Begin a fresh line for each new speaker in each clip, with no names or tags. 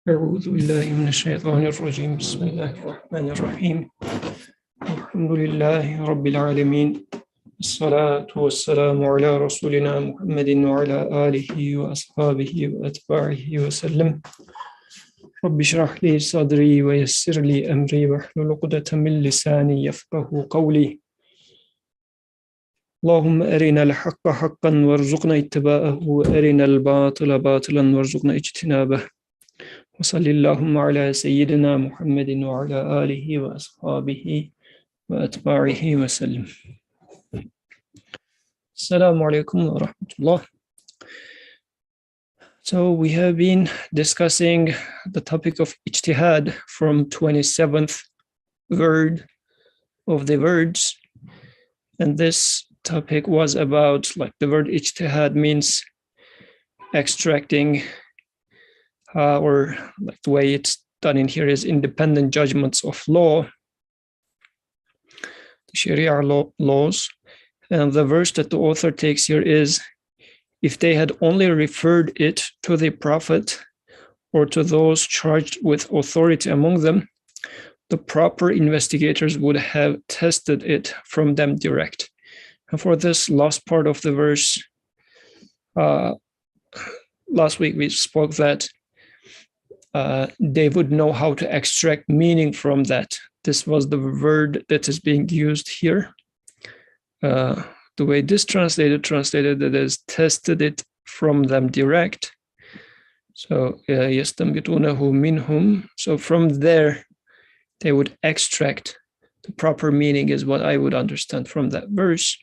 أعوذ بالله من الشيطان الرجيم بسم الله الرحمن الرحيم الحمد لله رب العالمين الصلاة والسلام على رسولنا محمد وعلى آله وأصحابه وأتباعه وسلم رب اشرح لي صدري ويسر لي أمري واحلل عقدة من لساني يفقه قولي اللهم أرنا الحق حقا وارزقنا اتباعه وأرنا الباطل باطلا وارزقنا اجتنابه وصلى اللهم على سيدنا محمد وعلى آله وأصحابه وأتباعه وسلم. Assalamu alaikum wa rahmatullah. So we have been discussing the topic of ijtihad from 27th word of the words. And this topic was about, like, the word ijtihad means extracting or like the way it's done in here is independent judgments of law, the Sharia laws. And the verse that the author takes here is, if they had only referred it to the Prophet or to those charged with authority among them, the proper investigators would have tested it from them direct. And for this last part of the verse, last week we spoke that they would know how to extract meaning from that. This was the word that is being used here. The way this translated that is tested it from them direct. So يَسْتَنْبِطُونَهُ مِنْهُمْ. So from there, they would extract the proper meaning is what I would understand from that verse.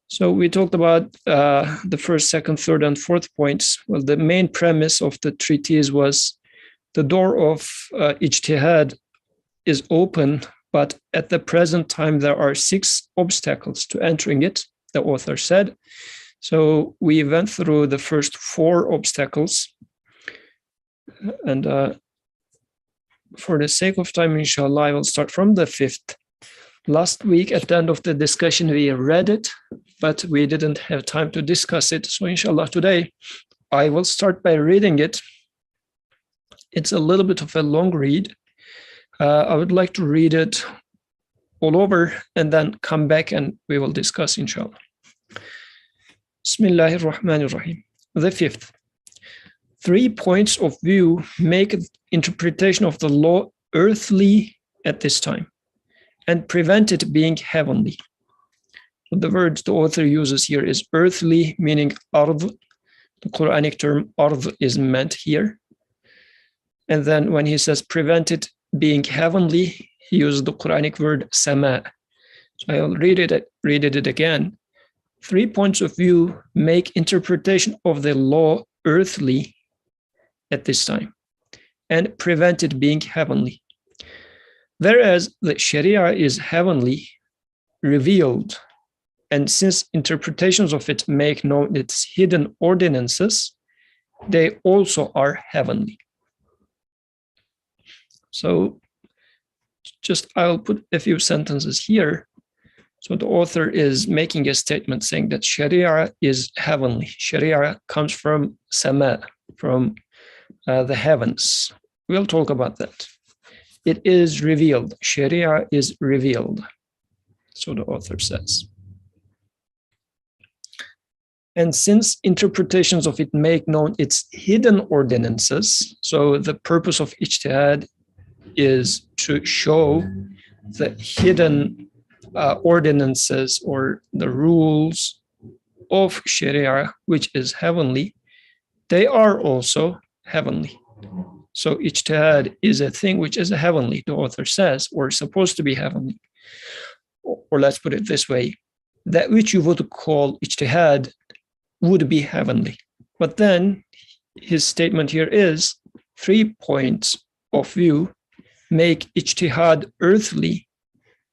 So we talked about the first, second, third, and fourth points. Well, the main premise of the treatise was the door of ijtihad is open, but at the present time, there are 6 obstacles to entering it, the author said. So we went through the first 4 obstacles. And for the sake of time, inshallah, I will start from the 5th. Last week, at the end of the discussion, we read it, but we didn't have time to discuss it. So inshallah, today, I will start by reading it. It's a little bit of a long read. I would like to read it all over and then come back and we will discuss, inshallah. Bismillahir Rahmanir Rahim. The 5th. 3 points of view make interpretation of the law earthly at this time and prevent it being heavenly. So the word the author uses here is earthly, meaning ard. The Quranic term ard is meant here. And then when he says prevent it being heavenly, he used the Quranic word sama. So I'll read it again. 3 points of view make interpretation of the law earthly at this time and prevent it being heavenly. Whereas the Sharia is heavenly, revealed, and since interpretations of it make known its hidden ordinances, they also are heavenly. So just I'll put a few sentences here. So the author is making a statement saying that Sharia is heavenly. Sharia comes from sama, from the heavens. We'll talk about that. It is revealed. Sharia is revealed. So the author says. And since interpretations of it make known its hidden ordinances, so the purpose of ijtihad is to show the hidden ordinances or the rules of Sharia, which is heavenly, they are also heavenly. So ijtihad is a thing which is heavenly, the author says, or supposed to be heavenly. Or let's put it this way, that which you would call ijtihad would be heavenly. But then his statement here is 3 points of view make ijtihad earthly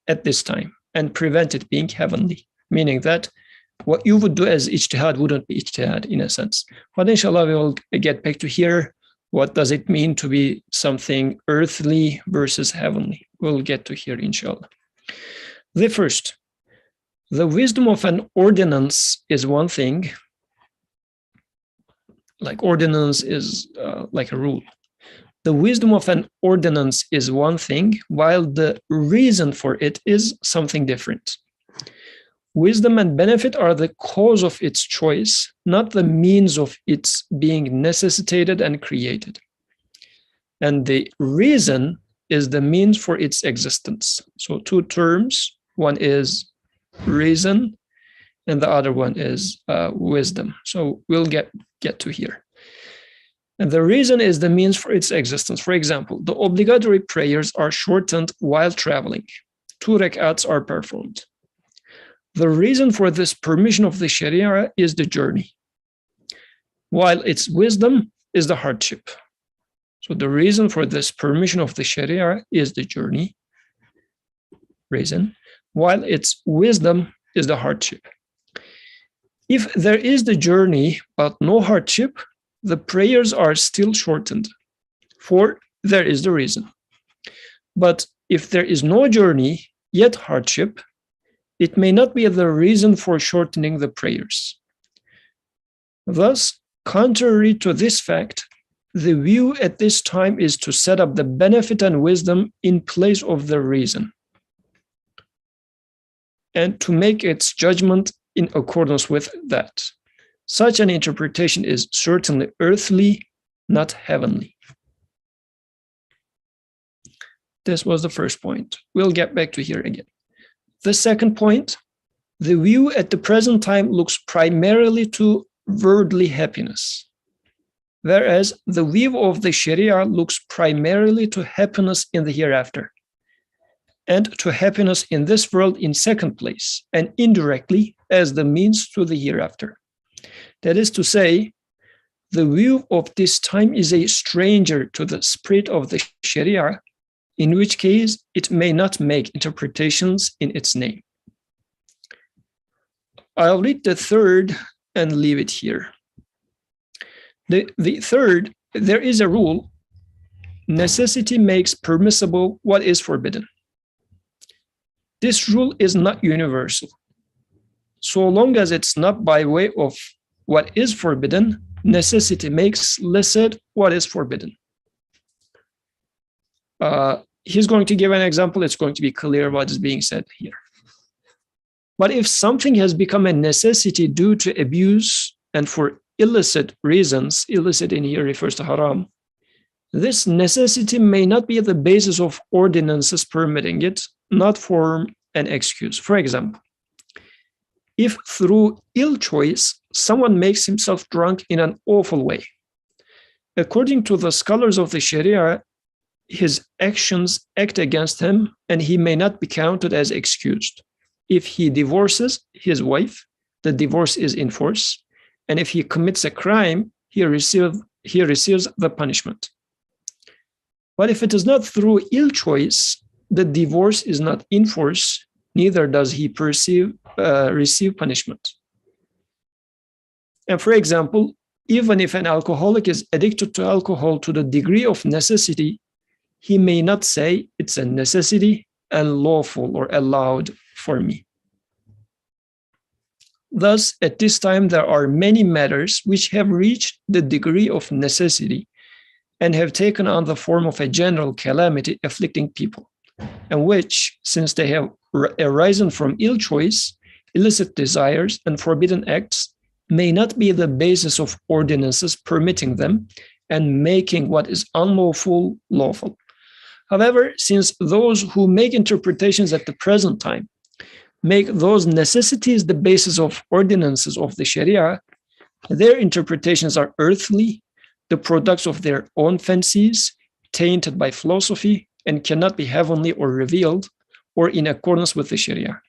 at this time and prevent it being heavenly, meaning that what you would do as ijtihad wouldn't be ijtihad in a sense. But inshallah, we will get back to here. What does it mean to be something earthly versus heavenly? We'll get to here, inshallah. The first, the wisdom of an ordinance is one thing. Like ordinance is like a rule. The wisdom of an ordinance is one thing, while the reason for it is something different. Wisdom and benefit are the cause of its choice, not the means of its being necessitated and created. And the reason is the means for its existence. So two terms, one is reason and the other one is wisdom. So we'll get to here. And the reason is the means for its existence. For example, the obligatory prayers are shortened while traveling. 2 rak'ats are performed. The reason for this permission of the Sharia is the journey, while its wisdom is the hardship. So the reason for this permission of the Sharia is the journey, reason, while its wisdom is the hardship. If there is the journey but no hardship, the prayers are still shortened, for there is the reason. But if there is no journey, yet hardship, it may not be the reason for shortening the prayers. Thus, contrary to this fact, the view at this time is to set up the benefit and wisdom in place of the reason, and to make its judgment in accordance with that. Such an interpretation is certainly earthly, not heavenly. This was the first point. We'll get back to here again. The second point, the view at the present time looks primarily to worldly happiness, whereas the view of the Sharia looks primarily to happiness in the hereafter, and to happiness in this world in second place, and indirectly as the means to the hereafter. That is to say, the view of this time is a stranger to the spirit of the Sharia, in which case it may not make interpretations in its name. I'll read the third and leave it here. The third, there is a rule: necessity makes permissible what is forbidden. This rule is not universal. So long as it's not by way of what is forbidden, necessity makes licit what is forbidden. He's going to give an example. It's going to be clear what is being said here. But if something has become a necessity due to abuse and for illicit reasons, illicit in here refers to haram, this necessity may not be the basis of ordinances permitting it, not form an excuse. For example, if through ill choice someone makes himself drunk in an awful way, according to the scholars of the Sharia, his actions act against him and he may not be counted as excused. If he divorces his wife, the divorce is in force, and if he commits a crime, he receives the punishment. But if it is not through ill choice, the divorce is not in force, neither does he receive punishment. And for example, even if an alcoholic is addicted to alcohol to the degree of necessity, he may not say it's a necessity and lawful or allowed for me. Thus, at this time, there are many matters which have reached the degree of necessity and have taken on the form of a general calamity afflicting people, and which, since they have arisen from ill choice, illicit desires, and forbidden acts, may not be the basis of ordinances permitting them and making what is unlawful lawful. However, since those who make interpretations at the present time make those necessities the basis of ordinances of the Sharia, their interpretations are earthly, the products of their own fancies, tainted by philosophy, and cannot be heavenly or revealed or in accordance with the Sharia.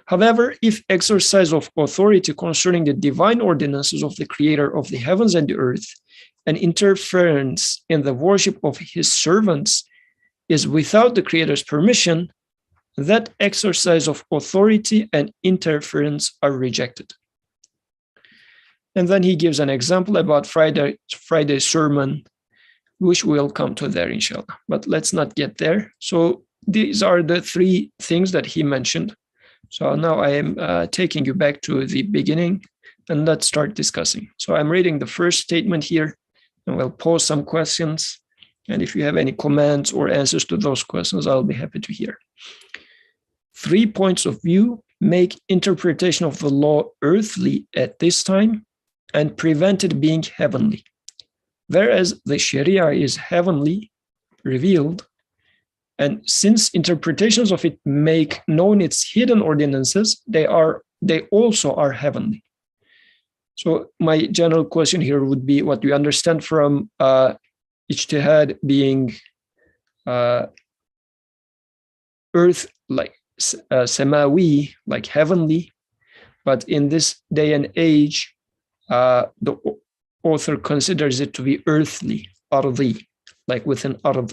However, if exercise of authority concerning the divine ordinances of the Creator of the heavens and the earth and interference in the worship of his servants is without the Creator's permission, that exercise of authority and interference are rejected. And then he gives an example about Friday's sermon, which we'll come to there, inshallah. But let's not get there. So these are the three things that he mentioned. So now I am taking you back to the beginning, and let's start discussing. So I'm reading the first statement here, and we'll pose some questions, And if you have any comments or answers to those questions, I'll be happy to hear. 3 points of view make interpretation of the law earthly at this time and prevent it being heavenly. Whereas the Sharia is heavenly, revealed, and since interpretations of it make known its hidden ordinances, they also are heavenly. So my general question here would be what we understand from ijtihad being earth, like samawi, like heavenly, but in this day and age, the author considers it to be earthly, ardi, like within ard.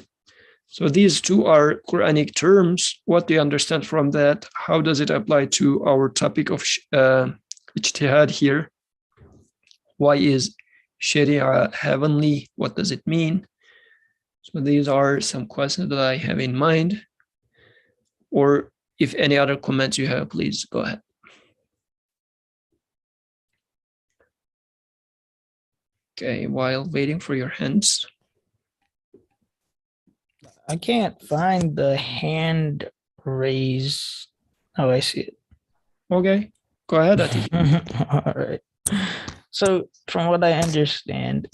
So these two are Quranic terms. What do you understand from that? How does it apply to our topic of ijtihad here? Why is Sharia heavenly? What does it mean? So these are some questions that I have in mind. Or if any other comments you have, please go ahead. Okay, while waiting for your hands.
I can't find the hand raise. Oh, I see it.
Okay, go ahead, Ati.
All right. So from what I understand,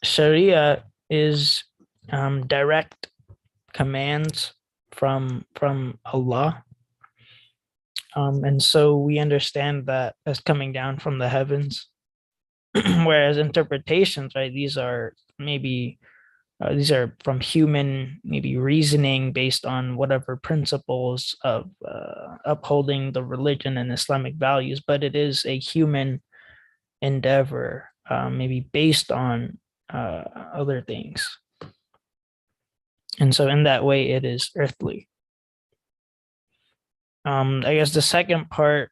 Sharia is direct commands from Allah. And so we understand that as coming down from the heavens. Whereas interpretations, right, these are maybe these are from human, maybe reasoning based on whatever principles of upholding the religion and Islamic values, but it is a human endeavor, maybe based on other things. And so in that way, it is earthly. I guess the second part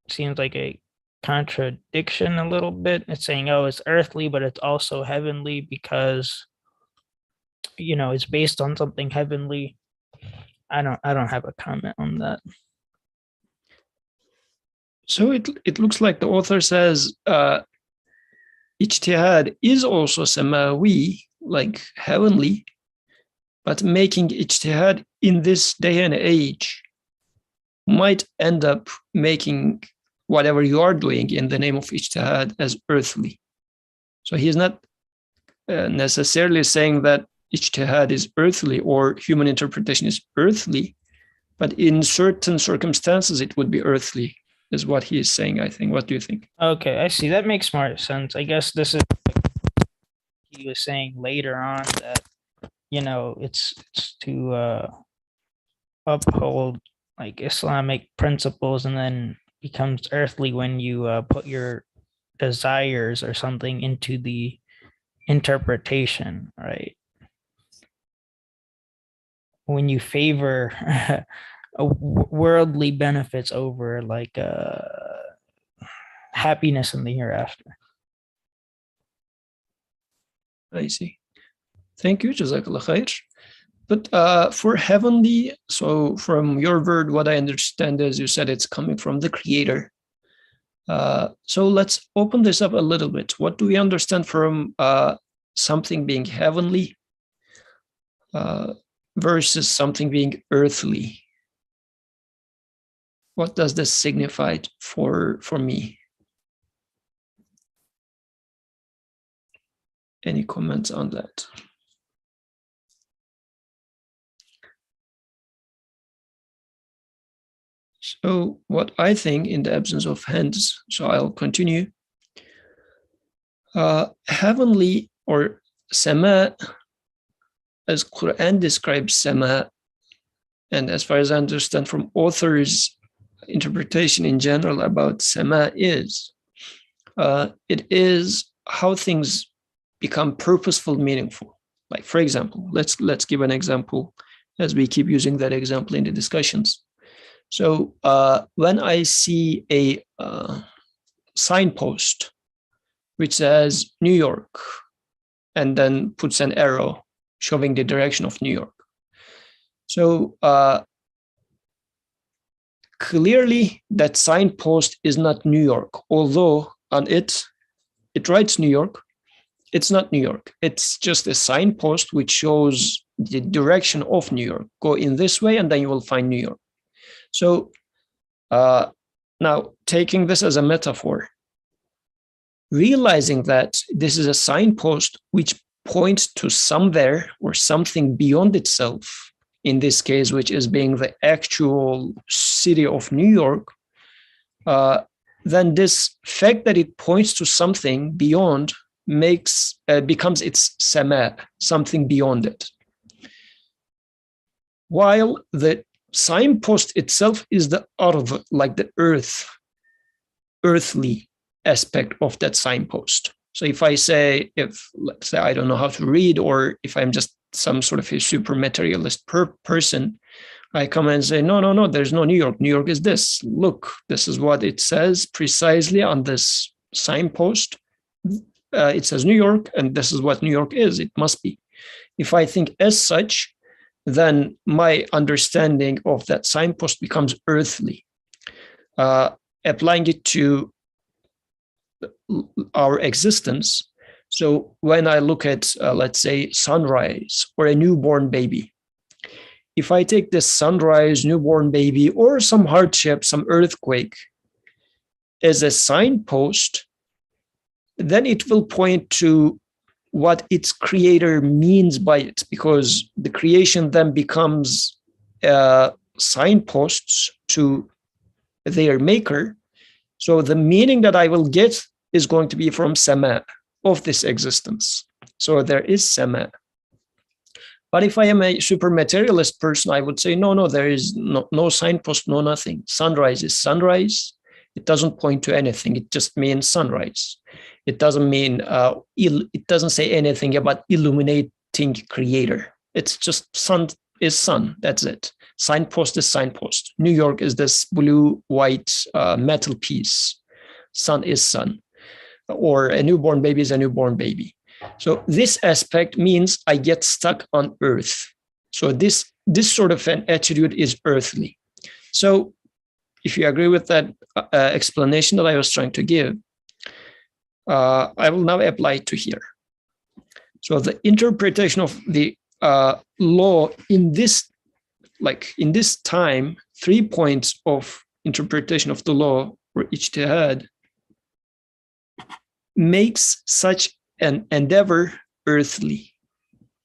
seems like a contradiction a little bit. It's saying, oh, it's earthly, but it's also heavenly because, you know, it's based on something heavenly. I don't have a comment on that.
So it looks like the author says ijtihad is also samawi, like heavenly, but making ijtihad in this day and age might end up making whatever you are doing in the name of ijtihad as earthly. So he's not necessarily saying that ijtihad is earthly or human interpretation is earthly, but in certain circumstances it would be earthly, is what he is saying, I think. What do you think?
Okay, I see. That makes more sense. I guess this is he was saying later on that, you know, it's to uphold like Islamic principles, and then becomes earthly when you put your desires or something into the interpretation, right? When you favor worldly benefits over like happiness in the hereafter.
I see. Thank you, Jazakallah khair. But for heavenly, so from your word, what I understand is you said it's coming from the Creator. So let's open this up a little bit. What do we understand from something being heavenly versus something being earthly? What does this signify for me? Any comments on that? So what I think, in the absence of hands, so I'll continue. Heavenly or sama, as Quran describes sama, and as far as I understand from authors' interpretation in general about sama is, it is how things become purposeful, meaningful. Like, for example, let's give an example as we keep using that example in the discussions. So when I see a signpost which says New York and then puts an arrow showing the direction of New York. So clearly that signpost is not New York, although on it writes New York, It's not New York. It's just a signpost which shows the direction of New York. Go in this way, and then you will find New York. So now, taking this as a metaphor, realizing that this is a signpost which points to somewhere or something beyond itself, in this case, which is being the actual city of New York, then this fact that it points to something beyond becomes its sama, something beyond it. While the signpost itself is the ard, like the earth, earthly aspect of that signpost. So if I say, let's say I don't know how to read, or if I'm just some sort of a super materialist person, I come and say, no, there's no New York. New York is this. Look, this is what it says precisely on this signpost. It says New York, and this is what New York is. It must be. If I think as such, then my understanding of that signpost becomes earthly. Applying it to our existence. So when I look at, let's say, sunrise or a newborn baby, if I take this sunrise, newborn baby, or some hardship, some earthquake as a signpost, then it will point to what its creator means by it, because the creation then becomes signposts to their maker. So the meaning that I will get is going to be from sama, of this existence. So there is sama. But if I am a super materialist person, I would say, no, there is no signpost, no nothing. Sunrise is sunrise. It doesn't point to anything. It just means sunrise. It doesn't mean, it doesn't say anything about illuminating creator. It's just sun is sun. That's it. Signpost is signpost. New York is this blue, white metal piece. Sun is sun. Or a newborn baby is a newborn baby. So this aspect means I get stuck on earth. So this sort of an attitude is earthly. So if you agree with that explanation that I was trying to give, I will now apply it to here. So the interpretation of the law in this time, 3 points of interpretation of the law or ijtihad makes such an endeavor earthly.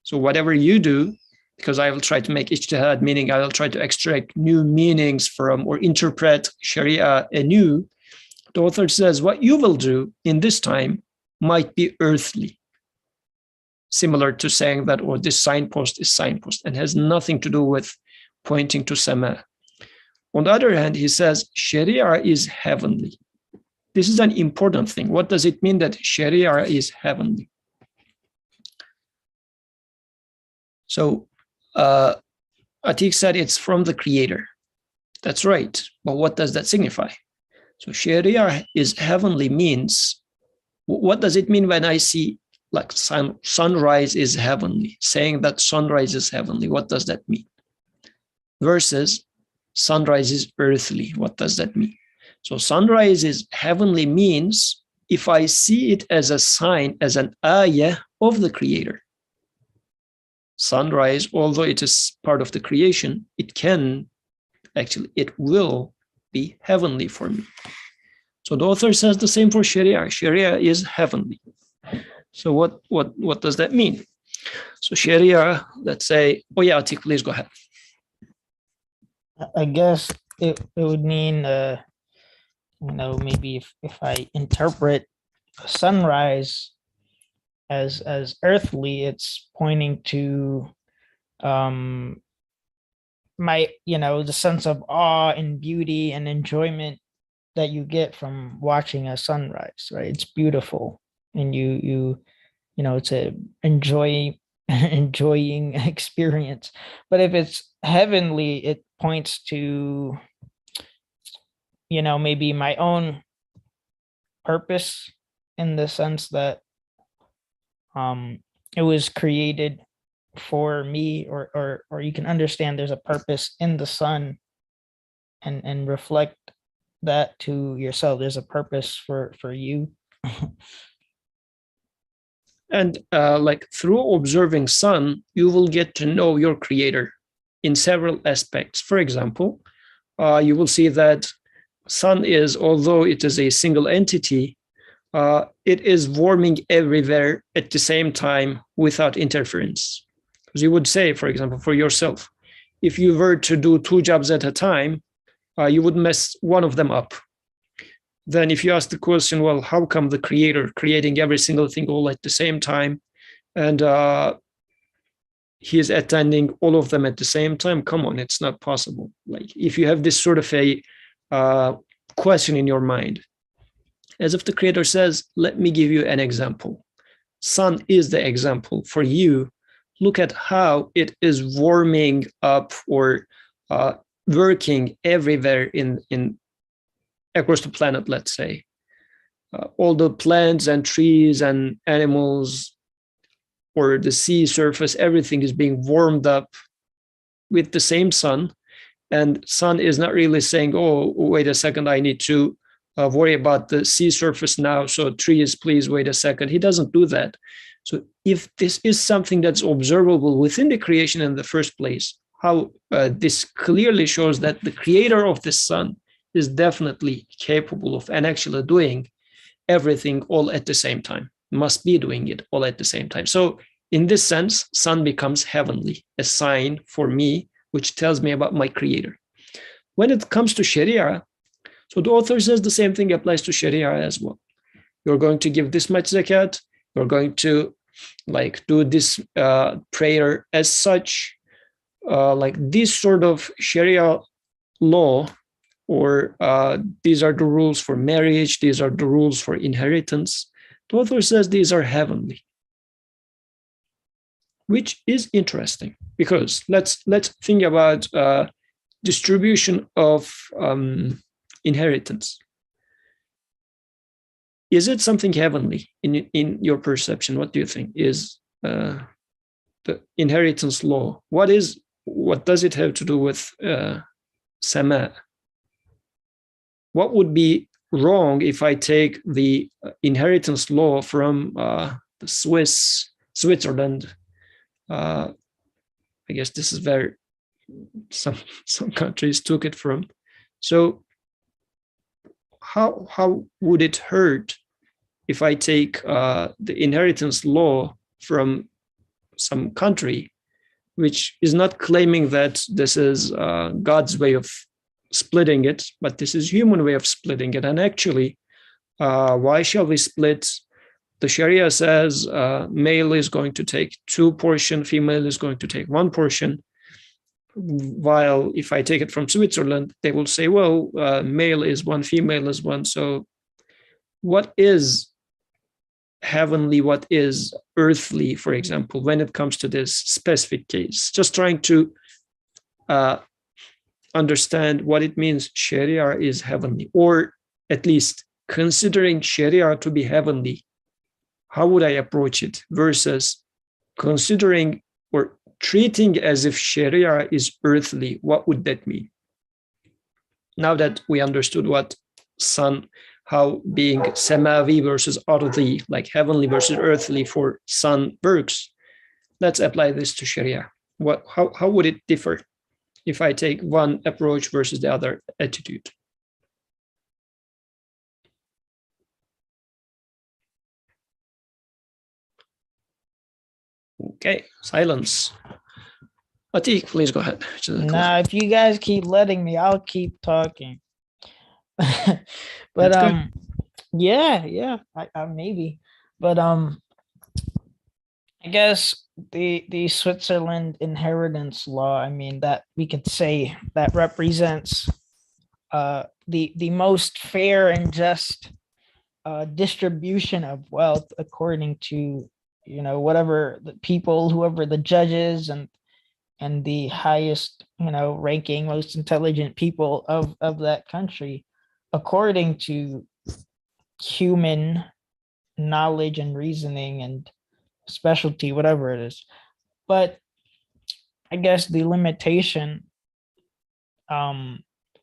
So whatever you do, because I will try to make ijtihad, meaning I will try to extract new meanings from or interpret Sharia anew, the author says what you will do in this time might be earthly. Similar to saying that, or this signpost is signpost and has nothing to do with pointing to sama. On the other hand, he says Sharia is heavenly. This is an important thing. What does it mean that Sharia is heavenly? So Atik said it's from the creator. That's right. But what does that signify? So Sharia is heavenly means, what does it mean when I see like sunrise is heavenly, saying that sunrise is heavenly? What does that mean? Versus sunrise is earthly. What does that mean? So sunrise is heavenly means if I see it as a sign, as an ayah of the creator. Sunrise, although it is part of the creation, it will be heavenly for me. So the author says the same for Sharia. Sharia is heavenly. So what does that mean? So Sharia, let's say, Atik, please go ahead.
I guess it would mean, maybe if I interpret sunrise as earthly, it's pointing to my, the sense of awe and beauty and enjoyment that you get from watching a sunrise, right? It's beautiful, and it's a enjoying experience. But if it's heavenly, it points to, maybe my own purpose, in the sense that it was created for me, or you can understand there's a purpose in the sun, and reflect that to yourself. There's a purpose for you.
And like through observing sun, you will get to know your creator in several aspects. For example, you will see that sun is, although it is a single entity, it is warming everywhere at the same time without interference. Because you would say, for example, for yourself, if you were to do two jobs at a time, you would mess one of them up. Then if you ask the question, well, how come the creator creating every single thing all at the same time, and he is attending all of them at the same time? Come on, it's not possible. Like if you have this sort of a question in your mind, as if the creator says, let me give you an example. Sun is the example for you. Look at how it is warming up or working everywhere in across the planet, let's say. All the plants and trees and animals or the sea surface, everything is being warmed up with the same sun. And sun is not really saying, oh, wait a second, I need to worry about the sea surface now. So trees, please wait a second. He doesn't do that. So if this is something that's observable within the creation in the first place, how this clearly shows that the creator of the sun is definitely capable of and actually doing everything all at the same time, must be doing it all at the same time. So in this sense, sun becomes heavenly, a sign for me, which tells me about my creator. When it comes to Sharia, so the author says the same thing applies to Sharia as well. You're going to give this much zakat, you're going to like do this prayer as such, like this sort of Sharia law, or these are the rules for marriage, these are the rules for inheritance. The author says these are heavenly, which is interesting because let's think about distribution of inheritance. Is it something heavenly in your perception? What do you think is the inheritance law? What does it have to do with sama? What would be wrong if I take the inheritance law from the Switzerland? I guess this is where some countries took it from. So how would it hurt if I take the inheritance law from some country which is not claiming that this is God's way of splitting it, but this is human way of splitting it? And actually, why shall we split? The Sharia says male is going to take 2 portions, female is going to take 1 portion. While if I take it from Switzerland, they will say, well, male is 1, female is 1. So what is heavenly, what is earthly, for example, when it comes to this specific case? Just trying to understand what it means Sharia is heavenly, or at least considering Sharia to be heavenly, how would I approach it versus considering or treating as if Sharia is earthly? What would that mean? Now that we understood what sun, how being samavi versus ardi, like heavenly versus earthly for sun works, let's apply this to Sharia. How would it differ if I take one approach versus the other attitude? Okay, silence. Atik, please go ahead.
Nah, if you guys keep letting me, I'll keep talking. But yeah, I maybe. But I guess the Switzerland inheritance law, I mean, that we could say that represents the most fair and just distribution of wealth according to, you know, whatever the people, whoever the judges and the highest, you know, ranking, most intelligent people of that country, according to human knowledge and reasoning and specialty, whatever it is. But I guess the limitation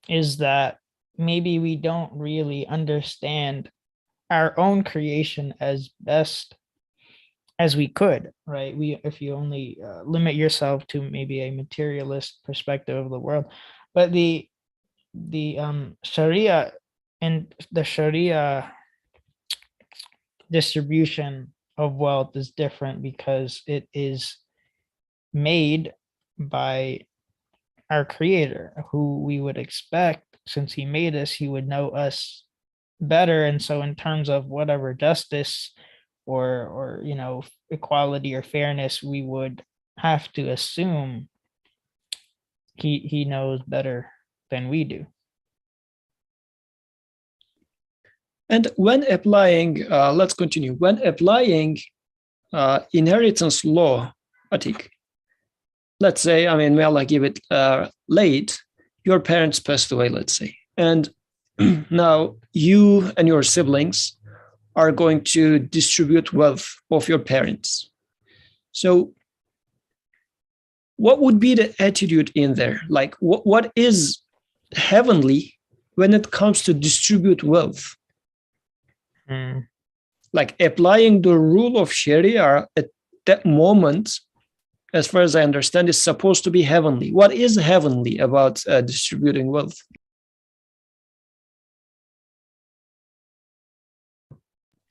is that maybe we don't really understand our own creation as best as we could, right? If you only limit yourself to maybe a materialist perspective of the world, but the Sharia and the Sharia distribution of wealth is different because it is made by our creator, who we would expect, since he made us, he would know us better. And so in terms of whatever justice or equality or fairness, we would have to assume he knows better than we do.
And when applying, let's continue. When applying inheritance law, Atik, let's say, I mean, may Allah give it late, your parents passed away, let's say. And now you and your siblings are going to distribute wealth of your parents. So what would be the attitude in there? Like what is heavenly when it comes to distribute wealth? Like applying the rule of Sharia at that moment, as far as I understand, is supposed to be heavenly. What is heavenly about distributing wealth?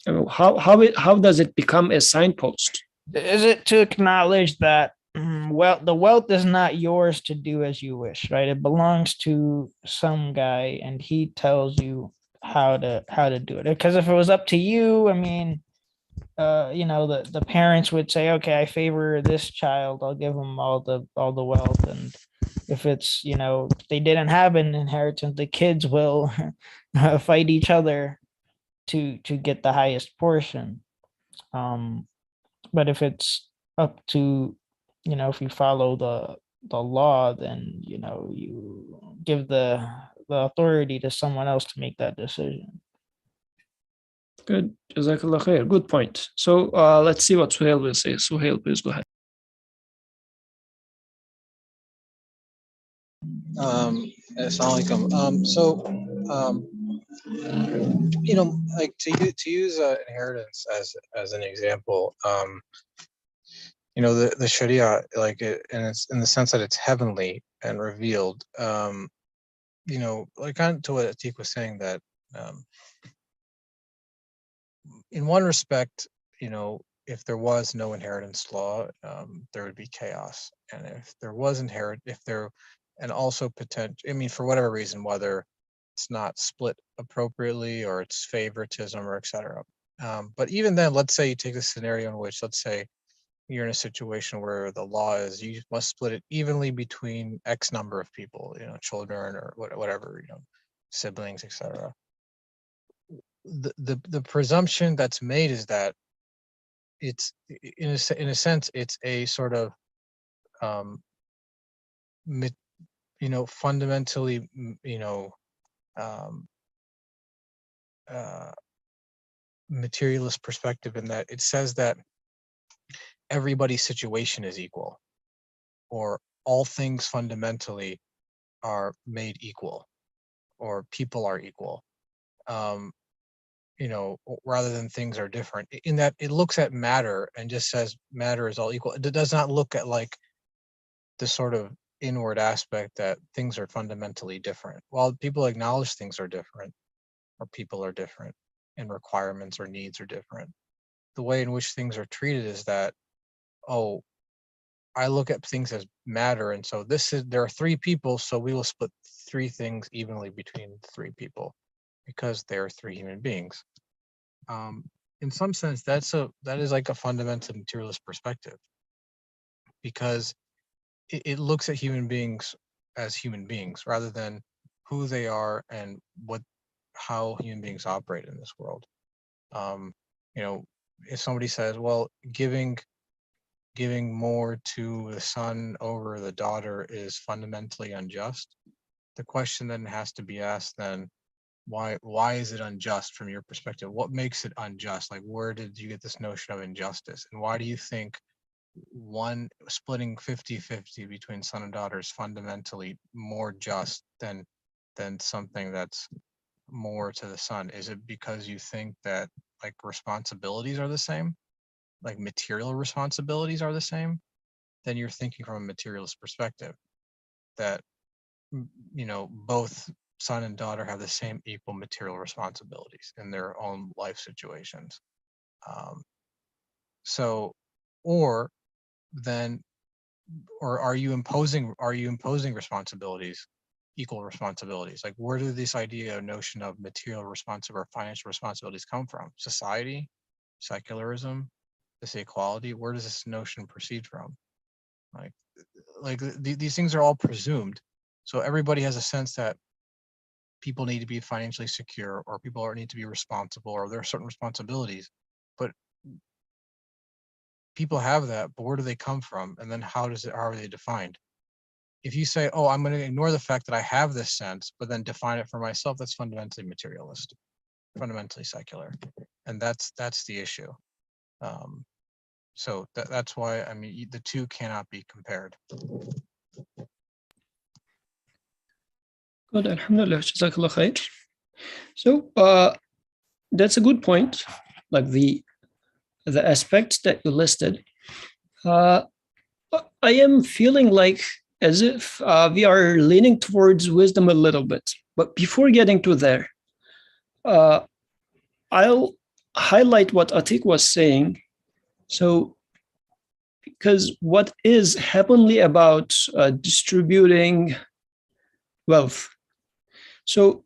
I mean, how does it become a signpost?
Is it to acknowledge that the wealth is not yours to do as you wish, right? It belongs to some guy, and he tells you how to do it. Because if it was up to you, I mean, the parents would say, okay, I favor this child, I'll give him all the wealth. And if it's, they didn't have an inheritance, the kids will fight each other to get the highest portion. But if it's up to, if you follow the law, then you give the authority to someone else to make that decision.
Good. Jazakallah khair. Good point. So let's see what Suhail will say. Suhail, please go ahead.
Assalamu alaikum. Like to use inheritance as an example, the Sharia, like and it's in the sense that it's heavenly and revealed. Like on to what Atik was saying, that in one respect, if there was no inheritance law, there would be chaos. And if there was and also potential, I mean, for whatever reason, whether it's not split appropriately or it's favoritism or etc. But even then, let's say you take a scenario in which, let's say, you're in a situation where the law is you must split it evenly between X number of people, children or whatever, siblings, etc. The presumption that's made is that it's in a sense it's a sort of fundamentally materialist perspective, in that it says that everybody's situation is equal, or all things fundamentally are made equal, or people are equal, rather than things are different, in that it looks at matter and just says matter is all equal. It does not look at like the sort of inward aspect that things are fundamentally different. While people acknowledge things are different, or people are different, and requirements or needs are different, the way in which things are treated is that, oh, I look at things as matter, and so there are three people, so we will split three things evenly between three people because they are three human beings. In some sense, that is like a fundamental materialist perspective, because it looks at human beings as human beings rather than who they are and how human beings operate in this world. If somebody says, well, giving more to the son over the daughter is fundamentally unjust, the question then has to be asked, then why is it unjust from your perspective? What makes it unjust? Like, where did you get this notion of injustice, and why do you think one splitting 50-50 between son and daughter is fundamentally more just than something that's more to the son? Is it because you think that like responsibilities are the same? like material responsibilities are the same, then you're thinking from a materialist perspective that, you know, both son and daughter have the same equal material responsibilities in their own life situations. So, or then, or are you imposing responsibilities, equal responsibilities? Like, where did this idea or notion of material responsibility or financial responsibilities come from? Society, secularism, this equality? Where does this notion proceed from? These things are all presumed. So everybody has a sense that people need to be financially secure, or people need to be responsible, or there are certain responsibilities. But people have that, but where do they come from? And then how are they defined? If you say, oh, I'm going to ignore the fact that I have this sense, but then define it for myself, that's fundamentally materialist, fundamentally secular. And that's the issue. So that's why, I mean, the two cannot be compared.
Good, alhamdulillah, jazakallah khair. So that's a good point, like the aspects that you listed. I am feeling like as if we are leaning towards wisdom a little bit. But before getting to there, I'll highlight what Atiq was saying. So, because what is heavenly about distributing wealth? So,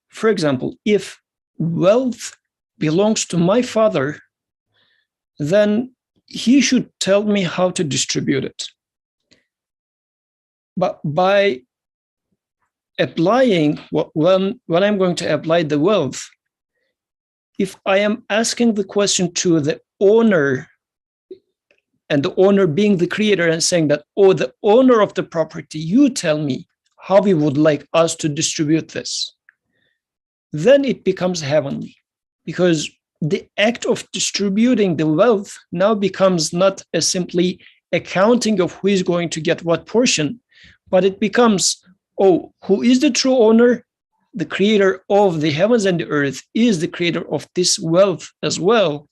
for example, if wealth belongs to my father, then he should tell me how to distribute it. But by applying when I'm going to apply the wealth, if I am asking the question to the owner, and the owner being the creator, and saying that, oh, the owner of the property, you tell me how we would like us to distribute this, then it becomes heavenly, because the act of distributing the wealth now becomes not a simply accounting of who is going to get what portion, but it becomes, oh, who is the true owner? The creator of the heavens and the earth is the creator of this wealth as well.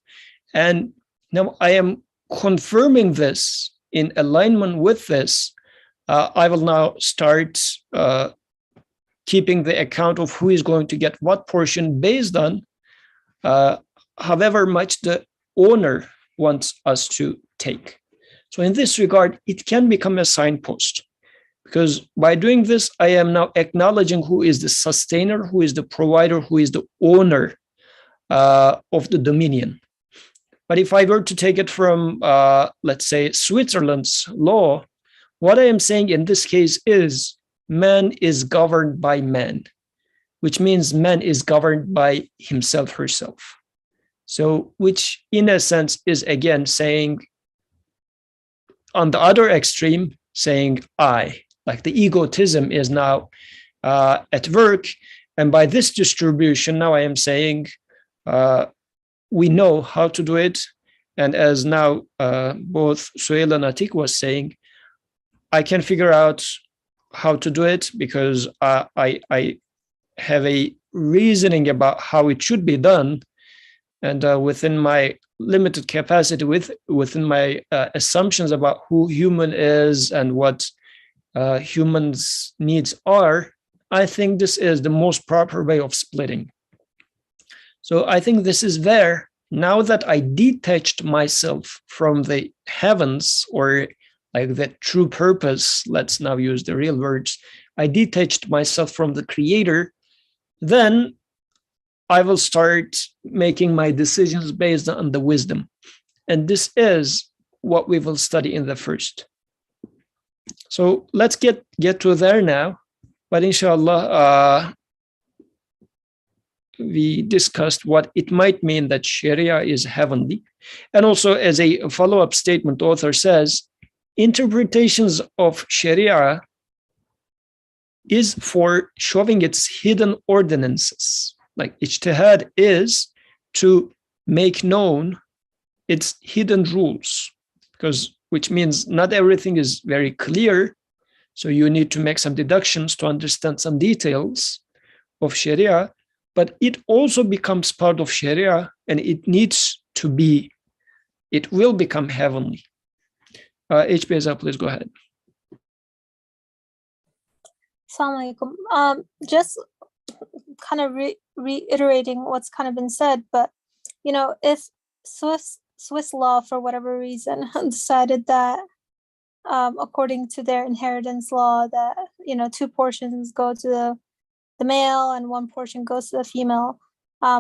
And now I am confirming this in alignment with this. I will now start keeping the account of who is going to get what portion based on however much the owner wants us to take. So in this regard, it can become a signpost, because by doing this, I am now acknowledging who is the sustainer, who is the provider, who is the owner of the dominion. But if I were to take it from, let's say, Switzerland's law, what I am saying in this case is man is governed by man, which means man is governed by himself, herself. So, which in a sense is again saying, on the other extreme, saying I, like the egotism is now at work. And by this distribution, now I am saying, we know how to do it. And as now both Suhail and Atiq was saying, I can figure out how to do it because I have a reasoning about how it should be done. And within my limited capacity, within my assumptions about who human is and what humans' needs are, I think this is the most proper way of splitting. So I think this is there. Now that I detached myself from the heavens, or like the true purpose, let's now use the real words, I detached myself from the creator, then I will start making my decisions based on the wisdom. And this is what we will study in the first. So let's get to there now. But inshallah, we discussed what it might mean that Sharia is heavenly. And also, as a follow-up statement, the author says, interpretations of Sharia is for showing its hidden ordinances. Like ijtihad is to make known its hidden rules, which means not everything is very clear. So you need to make some deductions to understand some details of Sharia, but it also becomes part of Sharia, and it needs to be it will become heavenly. HPSL, please go ahead.
Assalamu alaikum. Just kind of reiterating what's kind of been said, but you know, if Swiss law for whatever reason decided that according to their inheritance law that, you know, 2 portions go to the male and 1 portion goes to the female,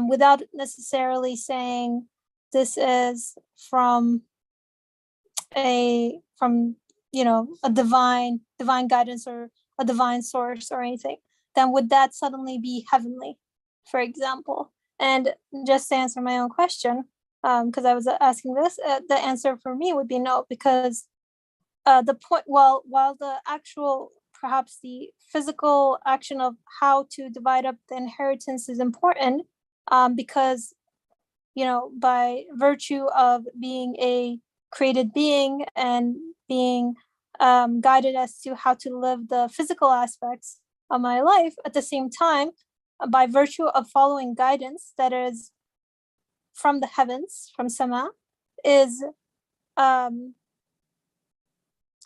without necessarily saying this is from you know, a divine guidance or a divine source or anything, then would that suddenly be heavenly, for example? And just to answer my own question, because I was asking this, the answer for me would be no, because the point, while the actual, perhaps the physical action of how to divide up the inheritance is important, because, you know, by virtue of being a created being and being guided as to how to live the physical aspects of my life, at the same time, by virtue of following guidance that is from the heavens, from Sama, is a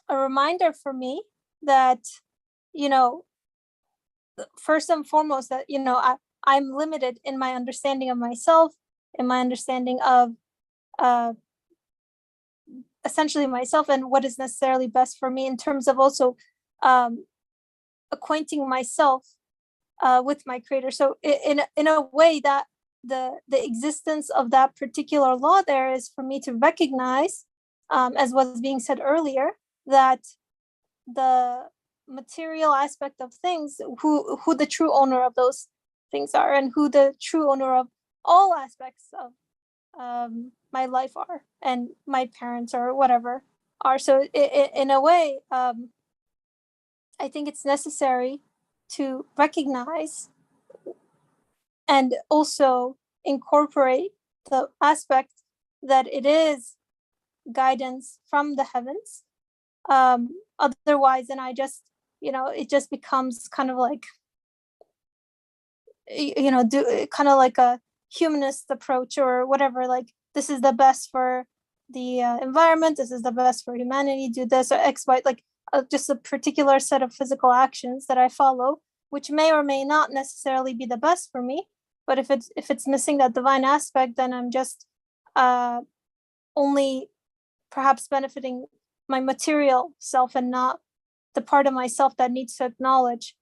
reminder for me that, you know, first and foremost, that, you know, I'm limited in my understanding of myself, in my understanding of essentially myself and what is necessarily best for me, in terms of also acquainting myself with my creator. So in a way, that the existence of that particular law there is for me to recognize, as was being said earlier, that the material aspect of things, who the true owner of those things are, and who the true owner of all aspects of my life are, and my parents or whatever are. So in a way, I think it's necessary to recognize and also incorporate the aspect that it is guidance from the heavens. Otherwise, and I just, you know, it just becomes kind of like, you know, kind of like a humanist approach or whatever, like, this is the best for the environment, this is the best for humanity, do this or X, Y, like just a particular set of physical actions that I follow, which may or may not necessarily be the best for me. But if it's missing that divine aspect, then I'm just only perhaps benefiting my material self and not the part of myself that needs to acknowledge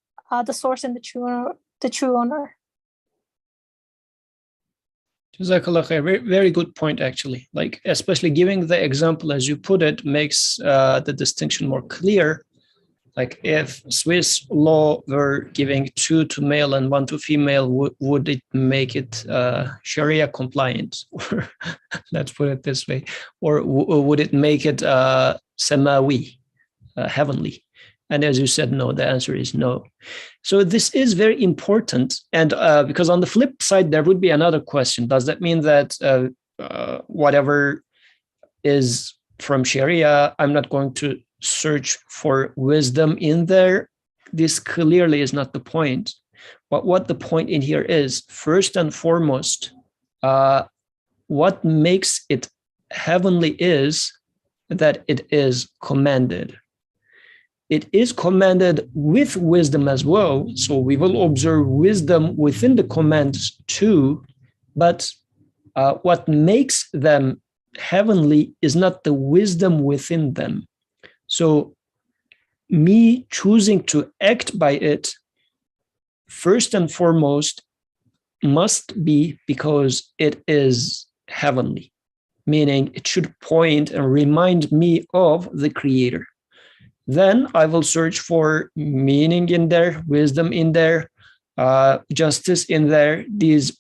the source and the true owner.
Jazakallah khair. Very, very good point, actually. Like, especially giving the example as you put it makes the distinction more clear. Like, if Swiss law were giving 2 to male and 1 to female, would it make it Sharia compliant? Or let's put it this way. Or would it make it Samawi, heavenly? And as you said, no, the answer is no. So this is very important. And because on the flip side, there would be another question. Does that mean that whatever is from Sharia, I'm not going to search for wisdom in there? This clearly is not the point. But what the point in here is, first and foremost, what makes it heavenly is that it is commanded. It is commanded with wisdom as well. So we will observe wisdom within the commands too. But what makes them heavenly is not the wisdom within them. So me choosing to act by it, first and foremost, must be because it is heavenly, meaning it should point and remind me of the Creator. Then I will search for meaning in there, wisdom in there, justice in there.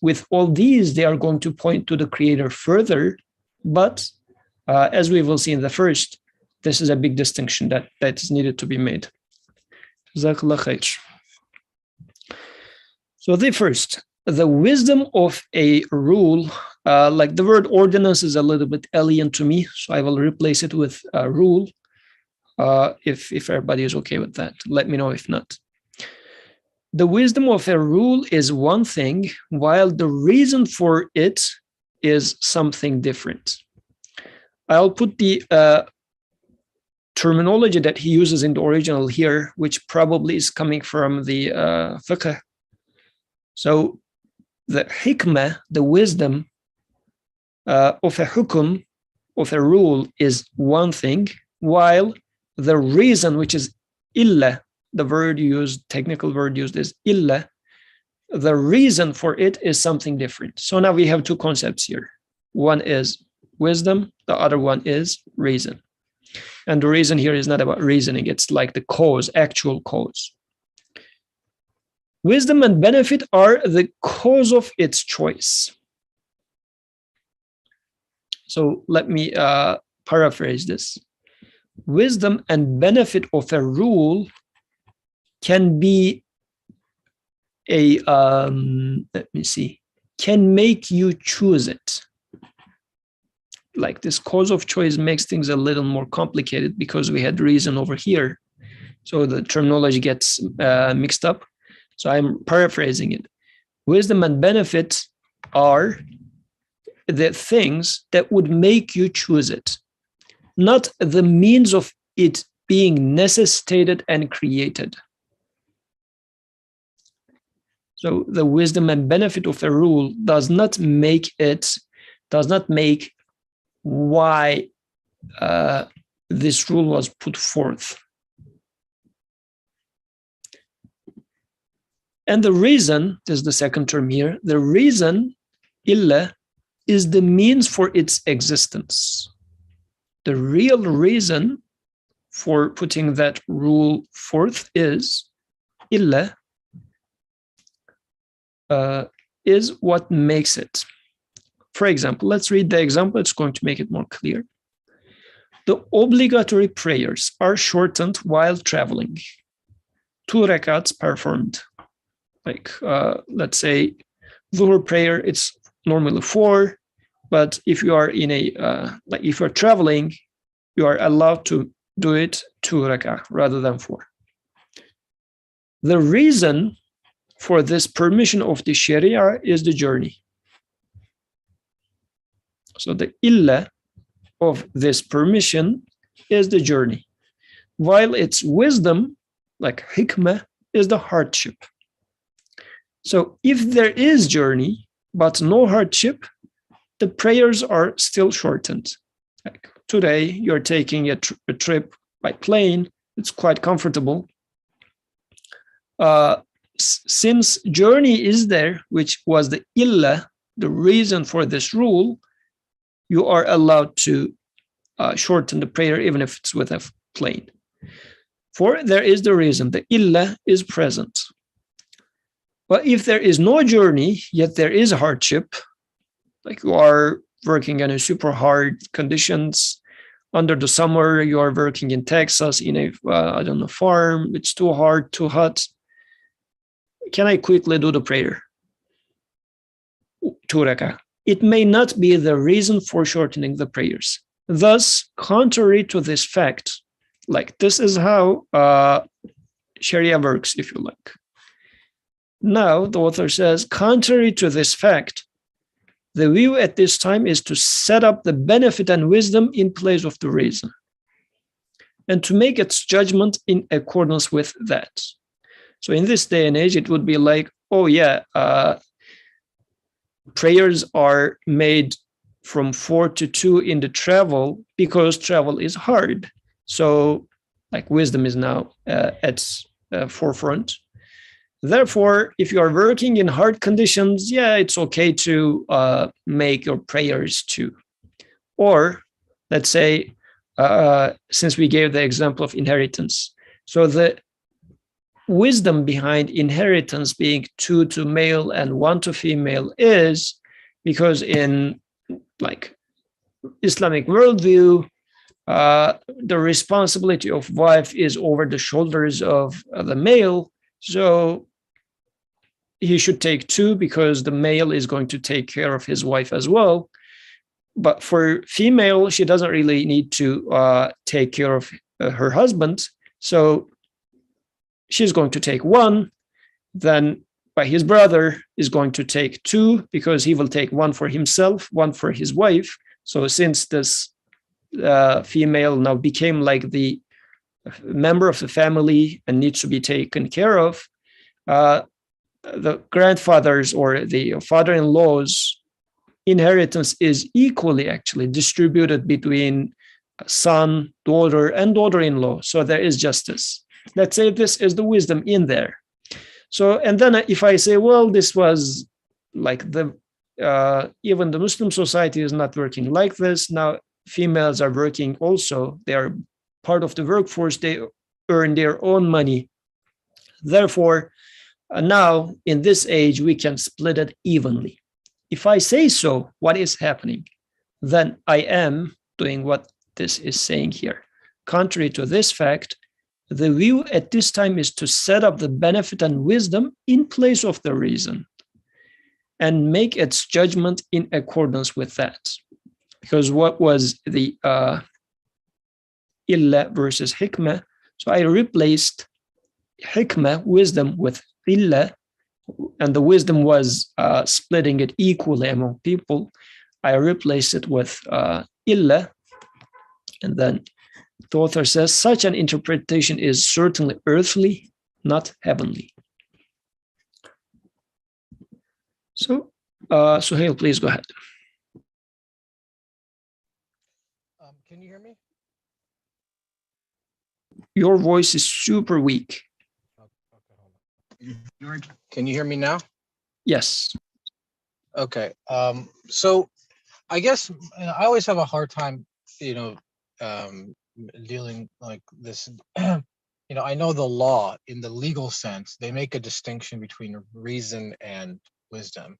With all these, they are going to point to the Creator further. But as we will see in the first, this is a big distinction that is needed to be made. Jazakallah khair. So the wisdom of a rule, like the word ordinance is a little bit alien to me, so I will replace it with a rule. If everybody is okay with that, let me know if not. The wisdom of a rule is one thing, while the reason for it is something different. I'll put the terminology that he uses in the original here, which probably is coming from the fiqh. So the hikmah, the wisdom of a hukum, of a rule, is one thing, while the reason, which is illa, the word used, technical word used is illa, the reason for it is something different. So now we have two concepts here. One is wisdom, the other one is reason. And the reason here is not about reasoning, it's like the cause, actual cause. Wisdom and benefit are the cause of its choice. So let me paraphrase this. Wisdom and benefit of a rule can be a, can make you choose it. Like this cause of choice makes things a little more complicated because we had reason over here. So the terminology gets mixed up. So I'm paraphrasing it. Wisdom and benefit are the things that would make you choose it, not the means of it being necessitated and created. So the wisdom and benefit of a rule does not make why this rule was put forth. And the reason, this is the second term here, the reason, illa, is the means for its existence. The real reason for putting that rule forth is illa, is what makes it. For example, let's read the example. It's going to make it more clear. The obligatory prayers are shortened while traveling. 2 rakats performed. Like, let's say, Dhuhr prayer, it's normally 4, but if you are in a, like if you're traveling, you are allowed to do it 2 rakah rather than 4. The reason for this permission of the Sharia is the journey. So the illa of this permission is the journey, while its wisdom, like hikmah, is the hardship. So if there is journey, but no hardship, the prayers are still shortened. Like today, you're taking a trip by plane, it's quite comfortable. Since journey is there, which was the illa, the reason for this rule, you are allowed to shorten the prayer even if it's with a plane. For there is the reason, the illa is present. But if there is no journey, yet there is hardship, like you are working in a super hard conditions, under the summer, you are working in Texas in a, I don't know, farm, it's too hard, too hot. Can I quickly do the prayer? 2 rakah. It may not be the reason for shortening the prayers. Thus, contrary to this fact, like this is how Sharia works, if you like. Now, the author says, contrary to this fact, the view at this time is to set up the benefit and wisdom in place of the reason, and to make its judgment in accordance with that. So in this day and age, it would be like, oh yeah, prayers are made from 4 to 2 in the travel because travel is hard. So like wisdom is now at forefront. Therefore, if you are working in hard conditions, yeah, it's okay to make your prayers too. Or let's say, since we gave the example of inheritance, so the wisdom behind inheritance being 2 to male and 1 to female is because in like Islamic worldview, the responsibility of wife is over the shoulders of the male. So he should take 2 because the male is going to take care of his wife as well. But for female, she doesn't really need to take care of her husband. So she's going to take 1, then by his brother is going to take 2 because he will take 1 for himself, 1 for his wife. So since this female now became like the member of the family and needs to be taken care of, the grandfather's or the father-in-law's inheritance is equally actually distributed between son, daughter, and daughter-in-law. So there is justice. Let's say this is the wisdom in there. So, and then if I say, well, this was like even the Muslim society is not working like this. Now females are working also. They are part of the workforce. They earn their own money. Therefore, now in this age, we can split it evenly. If I say so, what is happening? Then I am doing what this is saying here. Contrary to this fact, the view at this time is to set up the benefit and wisdom in place of the reason and make its judgment in accordance with that. Because what was the illa versus hikmah? So I replaced hikmah, wisdom, with illa, and the wisdom was splitting it equally among people. I replaced it with illa, and then the author says, such an interpretation is certainly earthly, not heavenly. So, Suhail, please go ahead.
Can you hear me?
Your voice is super weak.
Can you hear me now?
Yes.
Okay. So I guess I always have a hard time, dealing like this. I know the law in the legal sense, they make a distinction between reason and wisdom.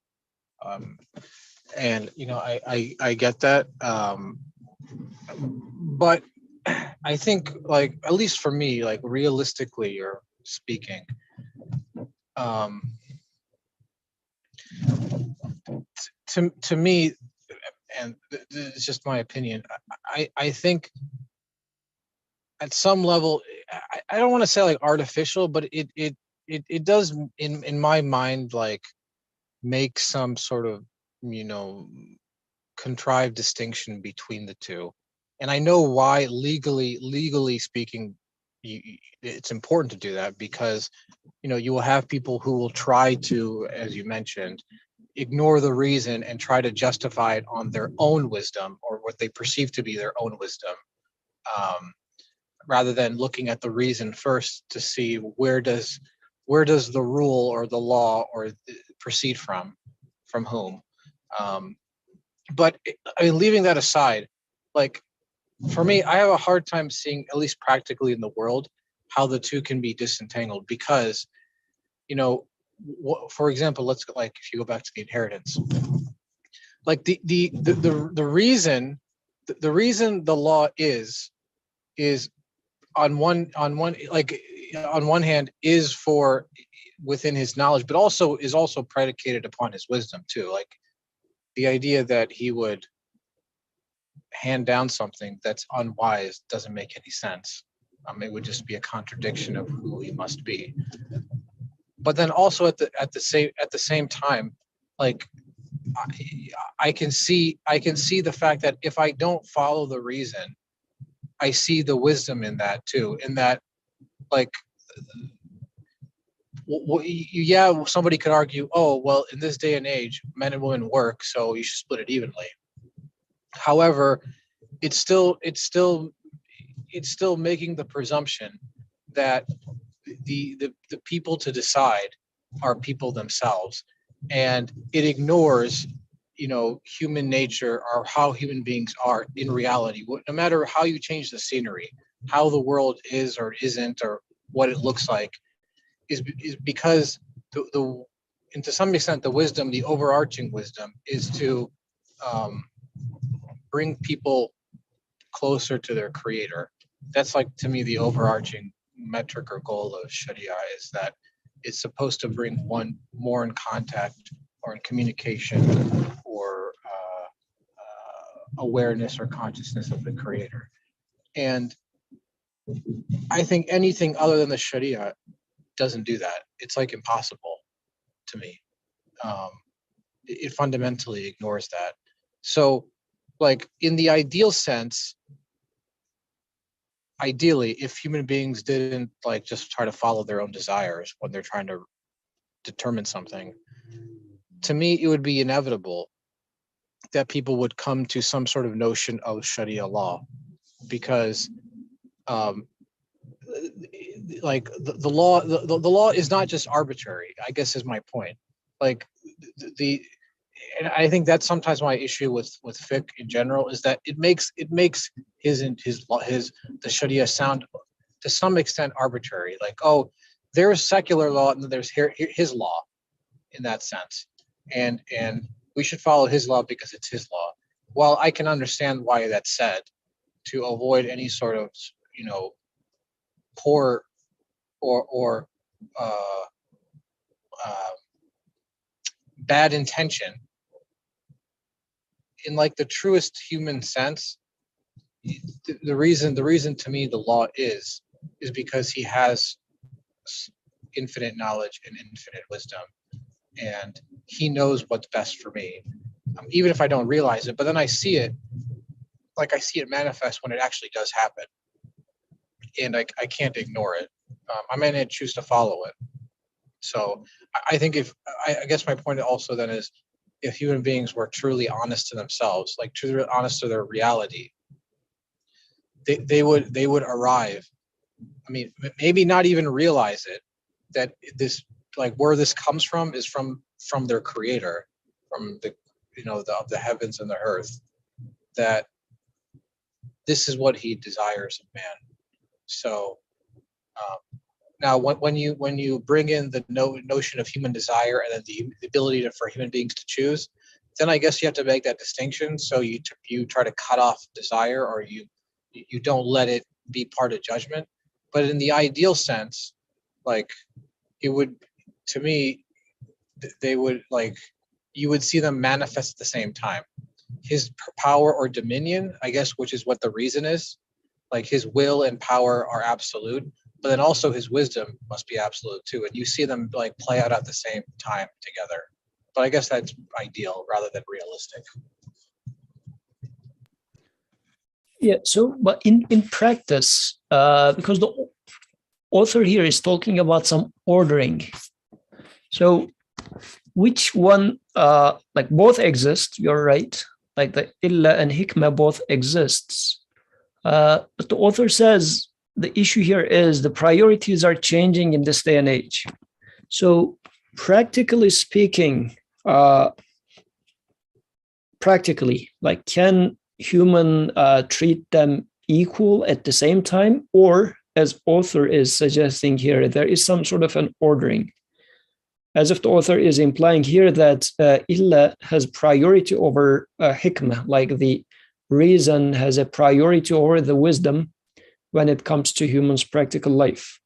And I get that. But I think, like, at least for me, like, realistically or speaking, to me, and it's just my opinion, I think at some level, I don't want to say like artificial, but it does in my mind like make some sort of contrived distinction between the two. And I know why legally speaking, it's important to do that, because you will have people who will try to, as you mentioned, ignore the reason and try to justify it on their own wisdom or what they perceive to be their own wisdom, rather than looking at the reason first to see where does the rule or the law or proceed from whom. But I mean, leaving that aside, like, for me, I have a hard time seeing, at least practically in the world, how the two can be disentangled, because for example, let's, like, if you go back to the inheritance, like the reason the law is on one hand is for within his knowledge, but also is also predicated upon his wisdom too. Like, the idea that he would hand down something that's unwise doesn't make any sense. It would just be a contradiction of who he must be. But then also at the same time, like, I can see the fact that if I don't follow the reason, I see the wisdom in that too. In that, like, somebody could argue, oh, well, in this day and age, men and women work, so you should split it evenly. However, it's still making the presumption that the people to decide are people themselves, and it ignores human nature or how human beings are in reality. No matter how you change the scenery, how the world is or isn't, or what it looks like, is because and to some extent the wisdom, the overarching wisdom, is to bring people closer to their creator. That's, like, to me, the overarching metric or goal of Sharia, is that it's supposed to bring one more in contact or in communication or awareness or consciousness of the creator. And I think anything other than the Sharia doesn't do that. It's like impossible to me. It fundamentally ignores that. So, like, in the ideal sense, ideally, if human beings didn't like just try to follow their own desires when they're trying to determine something, to me, it would be inevitable that people would come to some sort of notion of Sharia law, because like the law, the law is not just arbitrary, I guess is my point. Like the and I think that's sometimes my issue with fiqh in general, is that it makes his the Sharia sound to some extent arbitrary. Like, oh, there's secular law and then there's his law in that sense, and we should follow his law because it's his law. Well, I can understand why that's said, to avoid any sort of, you know, poor or bad intention. In like the truest human sense, the reason to me the law is because he has infinite knowledge and infinite wisdom, and he knows what's best for me, even if I don't realize it. But then I see it, like I see it manifest when it actually does happen, and I can't ignore it. I may choose to follow it. So I think I guess my point also then is, if human beings were truly honest to themselves, like truly honest to their reality, they would arrive. I mean, maybe not even realize it, that this, like where this comes from is from their creator, from the, you know, the heavens and the earth, that this is what he desires of man. So now when you bring in the notion of human desire and then the ability for human beings to choose, then I guess you have to make that distinction. So you try to cut off desire, or you don't let it be part of judgment. But in the ideal sense, like, it would, to me, they would, like, you would see them manifest at the same time. His power or dominion, I guess, which is what the reason is, like his will and power are absolute, but then also his wisdom must be absolute too. And you see them like play out at the same time together. But I guess that's ideal rather than realistic.
Yeah, so, but in practice, because the author here is talking about some ordering. So which one, like both exist, you're right. Like the illa and hikmah both exists. But the author says the issue here is the priorities are changing in this day and age. So practically speaking, practically, like, can human treat them equal at the same time? Or, as author is suggesting here, there is some sort of an ordering, as if the author is implying here that illa has priority over hikmah, like the reason has a priority over the wisdom when it comes to humans' practical life.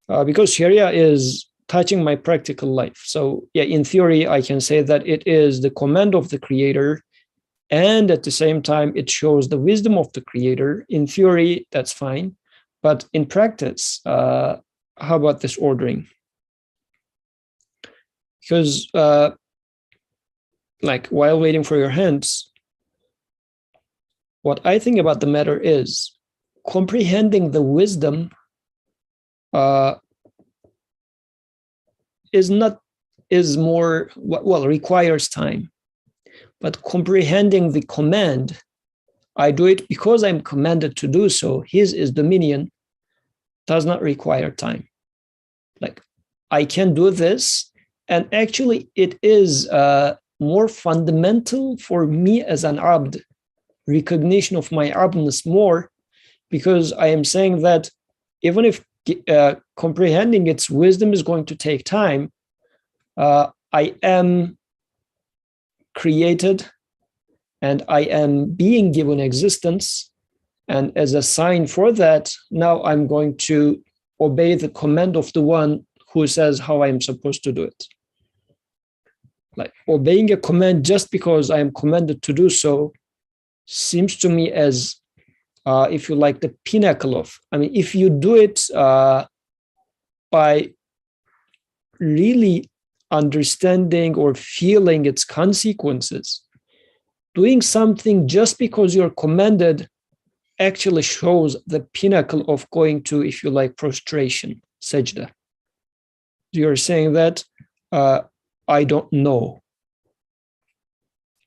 Because Sharia is touching my practical life. So yeah, in theory, I can say that it is the command of the creator, and at the same time, it shows the wisdom of the creator. In theory, that's fine. But in practice, how about this ordering? Because like, while waiting for your hands, what I think about the matter is comprehending the wisdom requires time. But comprehending the command, I do it because I'm commanded to do so, his is dominion, does not require time. Like, I can do this, and actually it is more fundamental for me as an abd, recognition of my abdness more, because I am saying that even if comprehending its wisdom is going to take time, I am created and I am being given existence. And as a sign for that, now I'm going to obey the command of the one who says how I'm supposed to do it. Like, obeying a command just because I am commanded to do so seems to me as, if you like, the pinnacle of, I mean, if you do it by really understanding or feeling its consequences, doing something just because you're commanded actually shows the pinnacle of going to, if you like, prostration, sajda. You're saying that I don't know.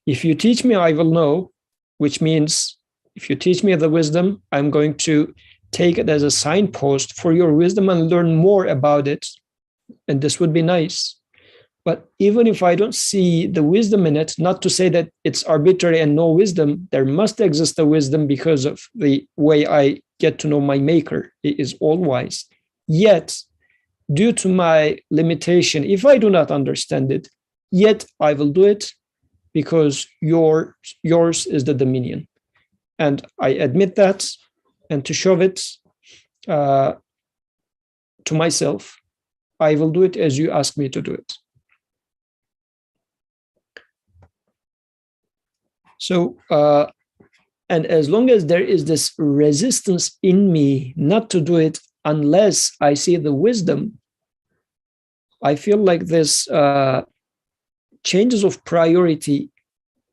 If you teach me, I will know, which means if you teach me the wisdom, I'm going to take it as a signpost for your wisdom and learn more about it. And this would be nice. But even if I don't see the wisdom in it, not to say that it's arbitrary and no wisdom, there must exist a wisdom because of the way I get to know my maker. He is all wise. Yet, due to my limitation, if I do not understand it, yet I will do it because yours is the dominion. And I admit that, and to show it to myself, I will do it as you ask me to do it. So, and as long as there is this resistance in me not to do it unless I see the wisdom, I feel like this changes of priority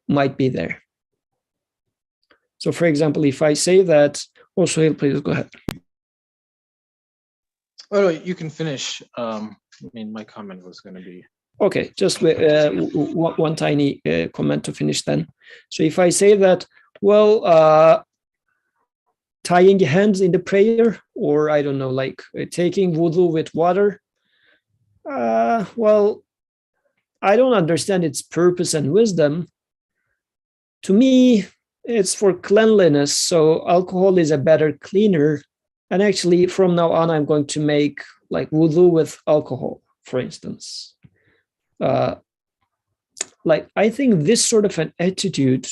might be there. So, for example, if I say that, Sohail, please go ahead.
Oh, no, you can finish. I mean, my comment was going to be.
Okay, just one tiny comment to finish then. So if I say that, well, tying hands in the prayer, or I don't know, like taking wudu with water, well, I don't understand its purpose and wisdom. To me, it's for cleanliness, so alcohol is a better cleaner. And actually, from now on, I'm going to make like wudu with alcohol, for instance. Like, I think this sort of an attitude,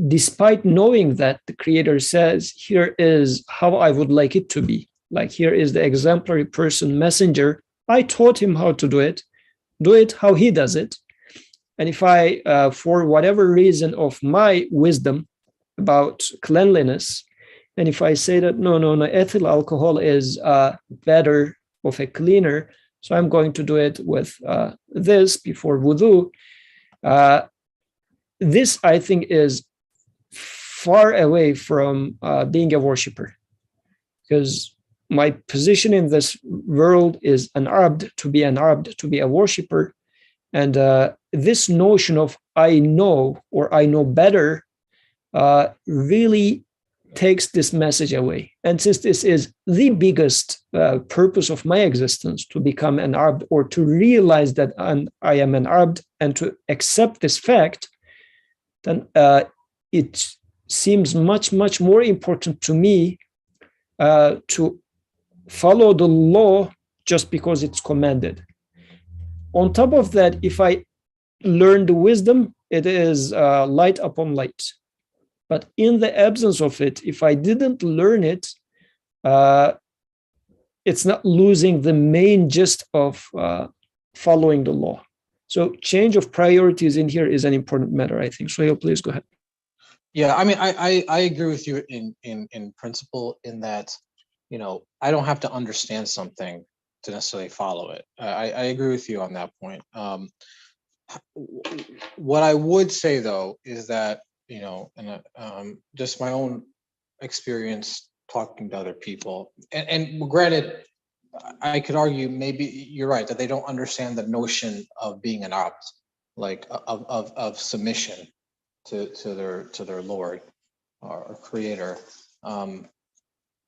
despite knowing that the creator says, here is how I would like it to be. Like, here is the exemplary person, messenger. I taught him how to do it how he does it. And if I, for whatever reason of my wisdom about cleanliness, and if I say that, no, ethyl alcohol is better of a cleaner, so I'm going to do it with this before wudu. This, I think, is far away from being a worshiper, because my position in this world is an abd, to be a worshiper. And this notion of I know or I know better really takes this message away. And since this is the biggest purpose of my existence, to become an abd, or to realize that I am an abd and to accept this fact, then it seems much, much more important to me to follow the law just because it's commanded. On top of that, if I learn the wisdom, it is light upon light. But in the absence of it, if I didn't learn it, it's not losing the main gist of following the law. So change of priorities in here is an important matter, I think. So please go ahead.
Yeah, I mean, I agree with you in principle, in that, you know, I don't have to understand something to necessarily follow it. I agree with you on that point. What I would say, though, is that, you know, and just my own experience talking to other people, and granted, I could argue maybe you're right that they don't understand the notion of being an abd, like of submission to their Lord or Creator.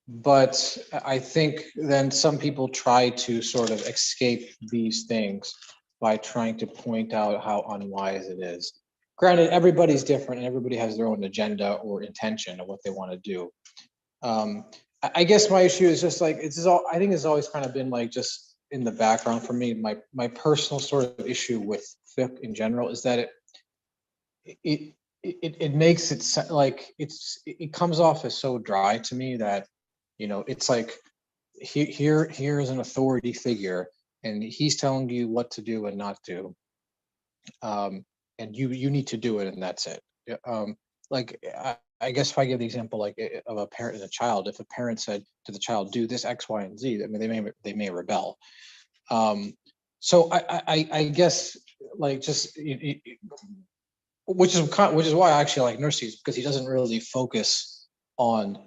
But I think then some people try to sort of escape these things by trying to point out how unwise it is. Granted, everybody's different and everybody has their own agenda or intention of what they want to do. I guess my issue is just like, I think it's always kind of been like just in the background for me. My personal sort of issue with fiqh in general is that it makes it like it comes off as so dry to me that, you know, it's like here is an authority figure and he's telling you what to do and not do, and you need to do it, and that's it. Like I guess if I give the example like of a parent and a child, if a parent said to the child, do this X, Y, and Z, I mean they may rebel. So I guess like just which is why I actually like Nursi's, because he doesn't really focus on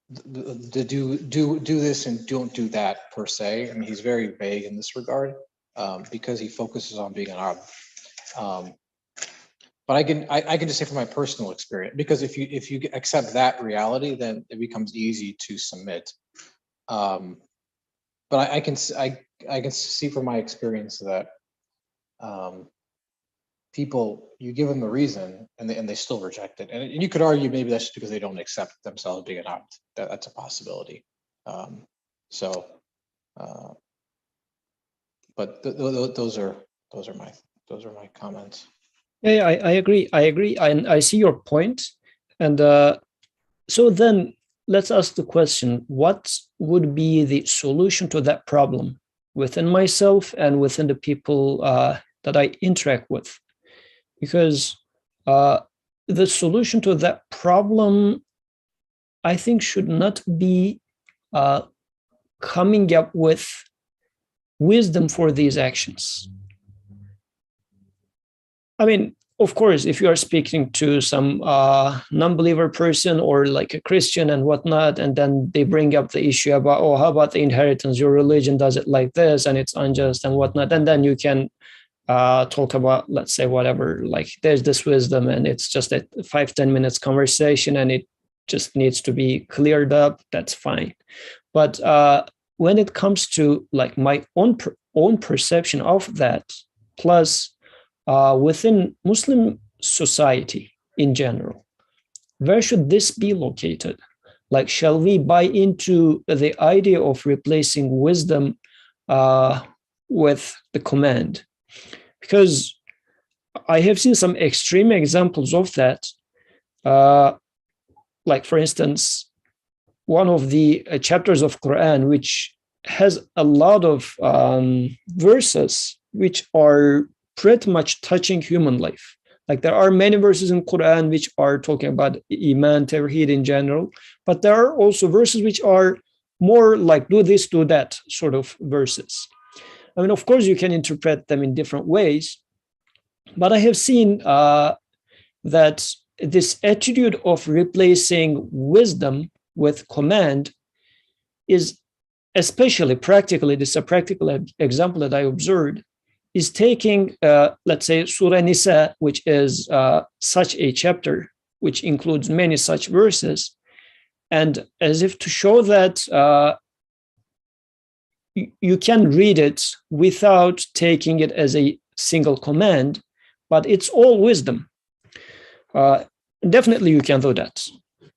the do this and don't do that per se. I mean, he's very vague in this regard because he focuses on being an abd. But I can just say from my personal experience, because if you accept that reality, then it becomes easy to submit. But I can see from my experience that people, you give them the reason and they still reject it, and you could argue maybe that's just because they don't accept themselves being an abd. That's a possibility. But those are my comments.
Yeah, I agree. And I see your point. And so then let's ask the question, what would be the solution to that problem within myself and within the people that I interact with? Because the solution to that problem, I think, should not be coming up with wisdom for these actions. I mean, of course, if you are speaking to some non-believer person or like a Christian and whatnot, and then they bring up the issue about, oh, how about the inheritance? Your religion does it like this and it's unjust and whatnot. And then you can talk about, let's say, whatever, like there's this wisdom and it's just a 5-10 minutes conversation and it just needs to be cleared up. That's fine. But when it comes to like my own perception of that, plus within Muslim society in general, where should this be located? Like, shall we buy into the idea of replacing wisdom with the command? Because I have seen some extreme examples of that. Like, for instance, one of the chapters of Quran, which has a lot of verses which are pretty much touching human life. Like, there are many verses in Quran which are talking about Iman, Tawheed in general, but there are also verses which are more like do this, do that sort of verses. I mean, of course, you can interpret them in different ways, but I have seen that this attitude of replacing wisdom with command is especially practically, this is a practical example that I observed, is taking, let's say, Surah Nisa, which is such a chapter, which includes many such verses, and as if to show that you can read it without taking it as a single command, but it's all wisdom. Definitely you can do that.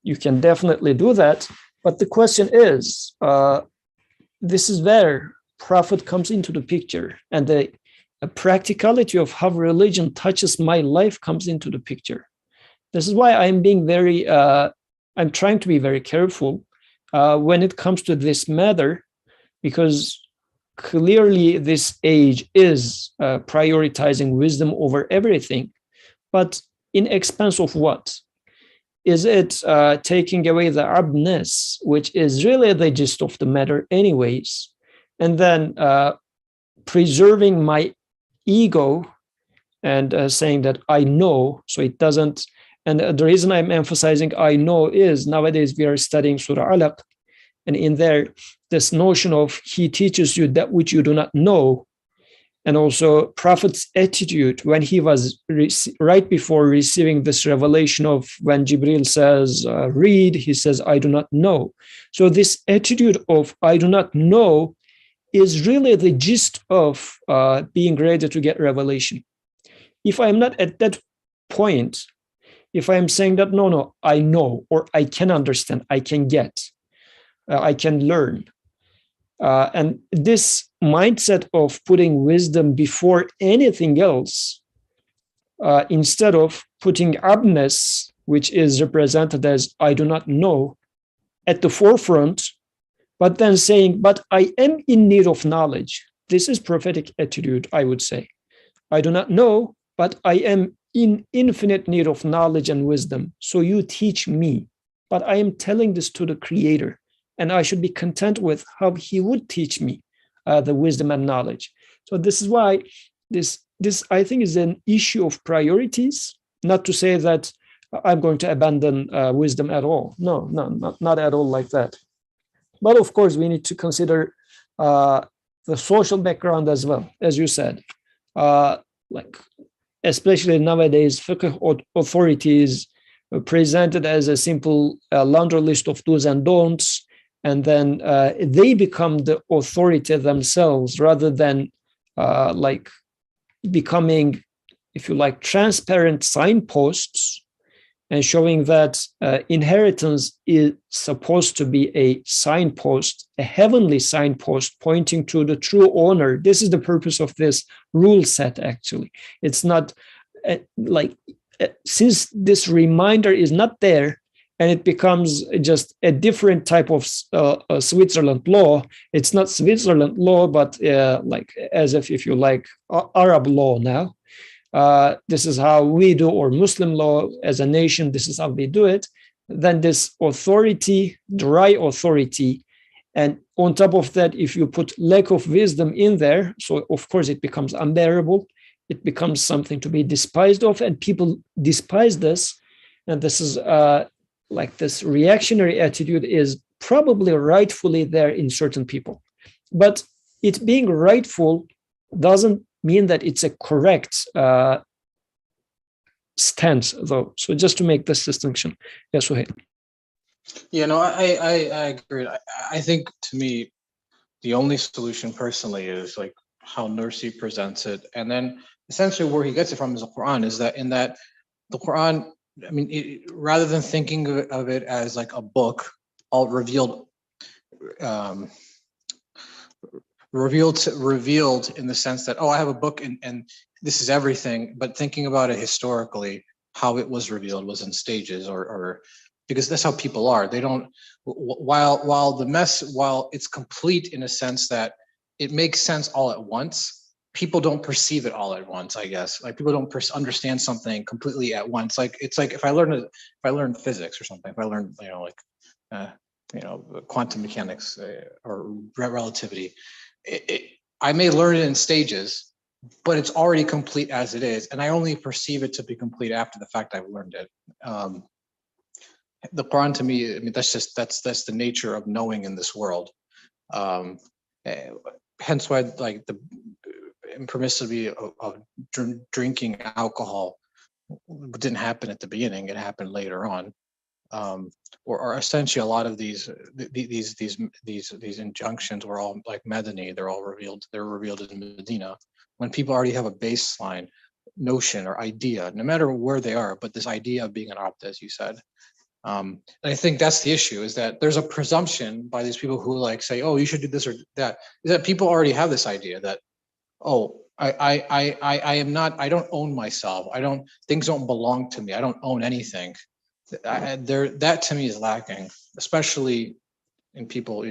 You can definitely do that. But the question is, this is where Prophet comes into the picture, and the practicality of how religion touches my life comes into the picture. This is why I'm being very, I'm trying to be very careful when it comes to this matter, because clearly this age is prioritizing wisdom over everything. But in expense of what? Is it taking away the abdness, which is really the gist of the matter anyways, and then preserving my ego and saying that I know, so it doesn't, and the reason I'm emphasizing I know is nowadays we are studying Surah Alaq, and in there, this notion of he teaches you that which you do not know, and also Prophet's attitude when he was right before receiving this revelation of when Jibril says, read, he says, I do not know. So this attitude of I do not know is really the gist of being ready to get revelation. If I'm not at that point, if I'm saying that, no, I know, or I can understand, I can get, I can learn. And this mindset of putting wisdom before anything else, instead of putting abdness, which is represented as I do not know, at the forefront, but then saying, but I am in need of knowledge. This is prophetic attitude, I would say. I do not know, but I am in infinite need of knowledge and wisdom. So you teach me, but I am telling this to the Creator, and I should be content with how he would teach me the wisdom and knowledge. So this is why this I think is an issue of priorities, not to say that I'm going to abandon wisdom at all. No, not at all like that. But of course, we need to consider the social background as well, as you said. Like, especially nowadays, fiqh authorities presented as a simple laundry list of do's and don'ts, and then they become the authority themselves rather than like becoming, if you like, transparent signposts and showing that inheritance is supposed to be a signpost, a heavenly signpost pointing to the true owner. This is the purpose of this rule set, actually. It's not since this reminder is not there, and it becomes just a different type of Switzerland law. It's not Switzerland law, but like as if you like, Arab law now. This is how we do, or Muslim law as a nation, this is how we do it. Then this authority, dry authority, and on top of that, if you put lack of wisdom in there, so of course it becomes unbearable. It becomes something to be despised of, and people despise this. And this is like this reactionary attitude is probably rightfully there in certain people. But it being rightful doesn't mean that it's a correct stance, though. So just to make this distinction. Yes, Suhail.
Yeah, no, I agree. I think, to me, the only solution personally is like how Nursi presents it, and then essentially where he gets it from is the Quran. Is that in that the Quran, I mean, rather than thinking of it as like a book, all revealed in the sense that, oh, I have a book and this is everything, but thinking about it historically, how it was revealed was in stages, or because that's how people are. They don't, while it's complete in a sense that it makes sense all at once, people don't perceive it all at once, I guess. Like, people don't understand something completely at once. Like, it's like if I learn physics or something, if I learn, quantum mechanics or relativity, I may learn it in stages, but it's already complete as it is, and I only perceive it to be complete after the fact I've learned it. The Quran, to me, I mean, that's the nature of knowing in this world. Hence why, like, the impermissibly of drinking alcohol didn't happen at the beginning; it happened later on. Or essentially, a lot of these injunctions were all like Madani. They're all revealed. They're revealed in Medina, when people already have a baseline notion or idea, no matter where they are. But this idea of being an opt, as you said, and I think that's the issue: is that there's a presumption by these people who like say, "Oh, you should do this or that." Is that people already have this idea that, oh, I am not. I don't own myself. Things don't belong to me. I don't own anything. That to me is lacking, especially in people,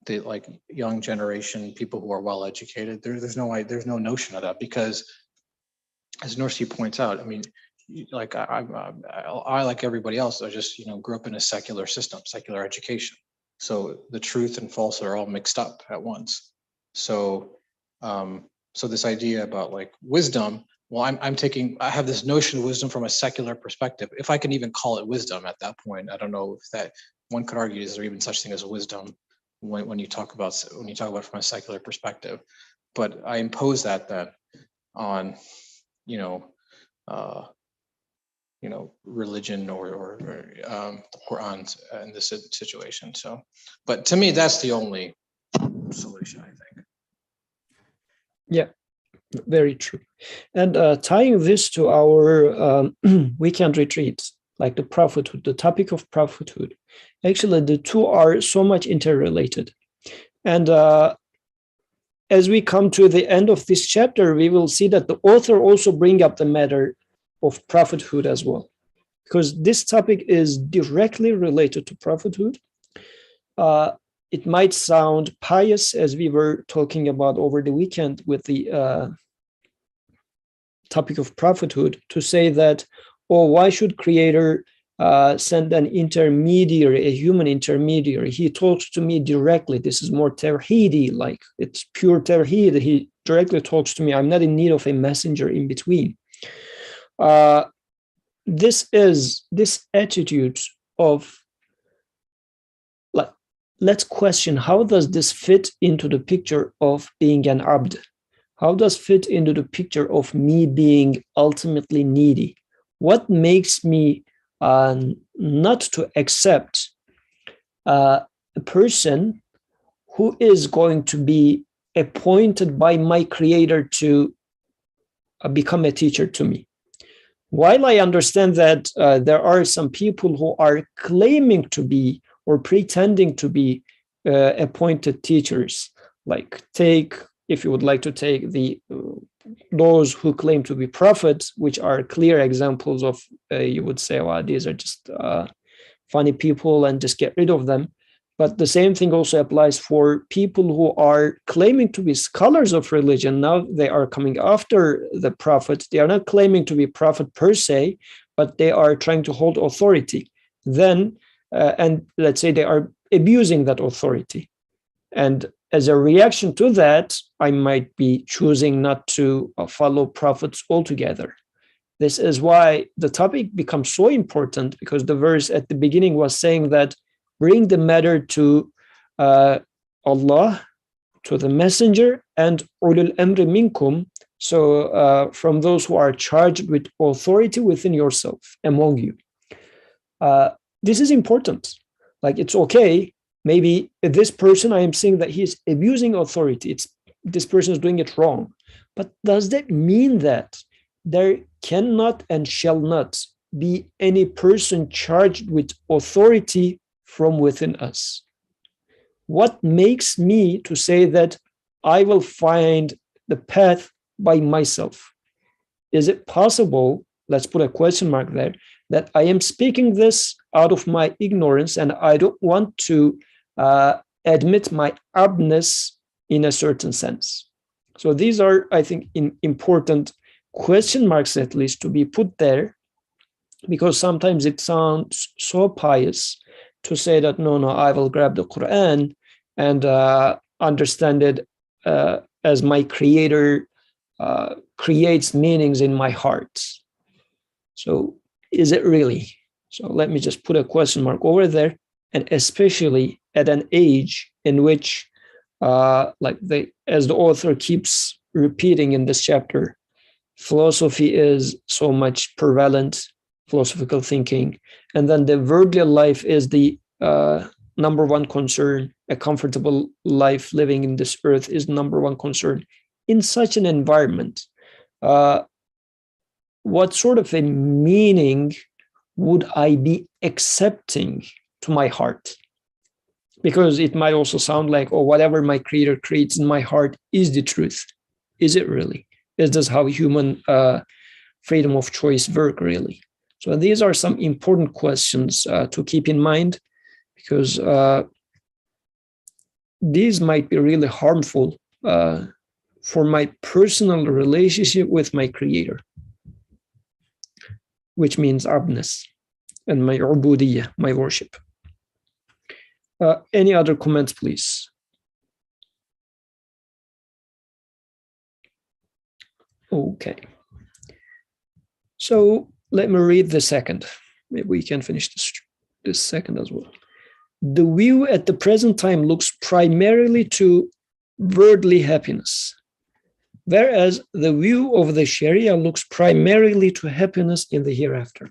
the like young generation, people who are well educated. There's no notion of that, because, as Nursi points out, I mean, like I like everybody else, I just grew up in a secular system, secular education. So the truth and false are all mixed up at once. So so this idea about like wisdom. Well, I have this notion of wisdom from a secular perspective, if I can even call it wisdom at that point. I don't know if that one could argue, is there even such thing as wisdom when you talk about from a secular perspective? But I impose that on, religion or the Quran in this situation. So, but to me, that's the only solution, I think.
Yeah. Very true. And tying this to our weekend retreats, like the prophethood, the topic of prophethood, actually the two are so much interrelated. And as we come to the end of this chapter, we will see that the author also bring up the matter of prophethood as well, because this topic is directly related to prophethood. It might sound pious, as we were talking about over the weekend with the topic of prophethood, to say that, oh, why should Creator send an intermediary, a human intermediary? He talks to me directly. This is more tawheedi, like it's pure tawheed. He directly talks to me. I'm not in need of a messenger in between. this attitude of, like, let's question, how does this fit into the picture of being an abd? How does fit into the picture of me being ultimately needy? What makes me not to accept a person who is going to be appointed by my creator to become a teacher to me? While I understand that there are some people who are claiming to be or pretending to be appointed teachers, like if you would like to take those who claim to be prophets, which are clear examples of, you would say, well, these are just funny people and just get rid of them. But the same thing also applies for people who are claiming to be scholars of religion. Now they are coming after the prophet. They are not claiming to be prophet per se, but they are trying to hold authority. Then, and let's say they are abusing that authority. And as a reaction to that, I might be choosing not to follow prophets altogether. This is why the topic becomes so important, because the verse at the beginning was saying that bring the matter to Allah, to the messenger, and ulul amri minkum, so from those who are charged with authority within yourself, among you. This is important. Like, it's okay, maybe this person, I am saying that he is abusing authority, this person is doing it wrong. But does that mean that there cannot and shall not be any person charged with authority from within us? What makes me to say that I will find the path by myself? Is it possible, let's put a question mark there, that I am speaking this out of my ignorance and I don't want to admit my abness in a certain sense? So these are, I think, important question marks, at least, to be put there, because sometimes it sounds so pious to say that, no, I will grab the Quran and understand it as my creator creates meanings in my heart. So is it really? So let me just put a question mark over there, and especially at an age in which, as the author keeps repeating in this chapter, philosophy is so much prevalent, philosophical thinking, and then the worldly life is the number one concern. A comfortable life living in this earth is number one concern. In such an environment, what sort of a meaning would I be accepting to my heart? Because it might also sound like, oh, whatever my creator creates in my heart is the truth. Is it really? Is this how human freedom of choice work, really? So these are some important questions to keep in mind, because these might be really harmful for my personal relationship with my creator, which means abdness, and my ubudiyya, my worship. Any other comments, please? Okay. So let me read the second. Maybe we can finish this second as well. The view at the present time looks primarily to worldly happiness, whereas the view of the Sharia looks primarily to happiness in the hereafter.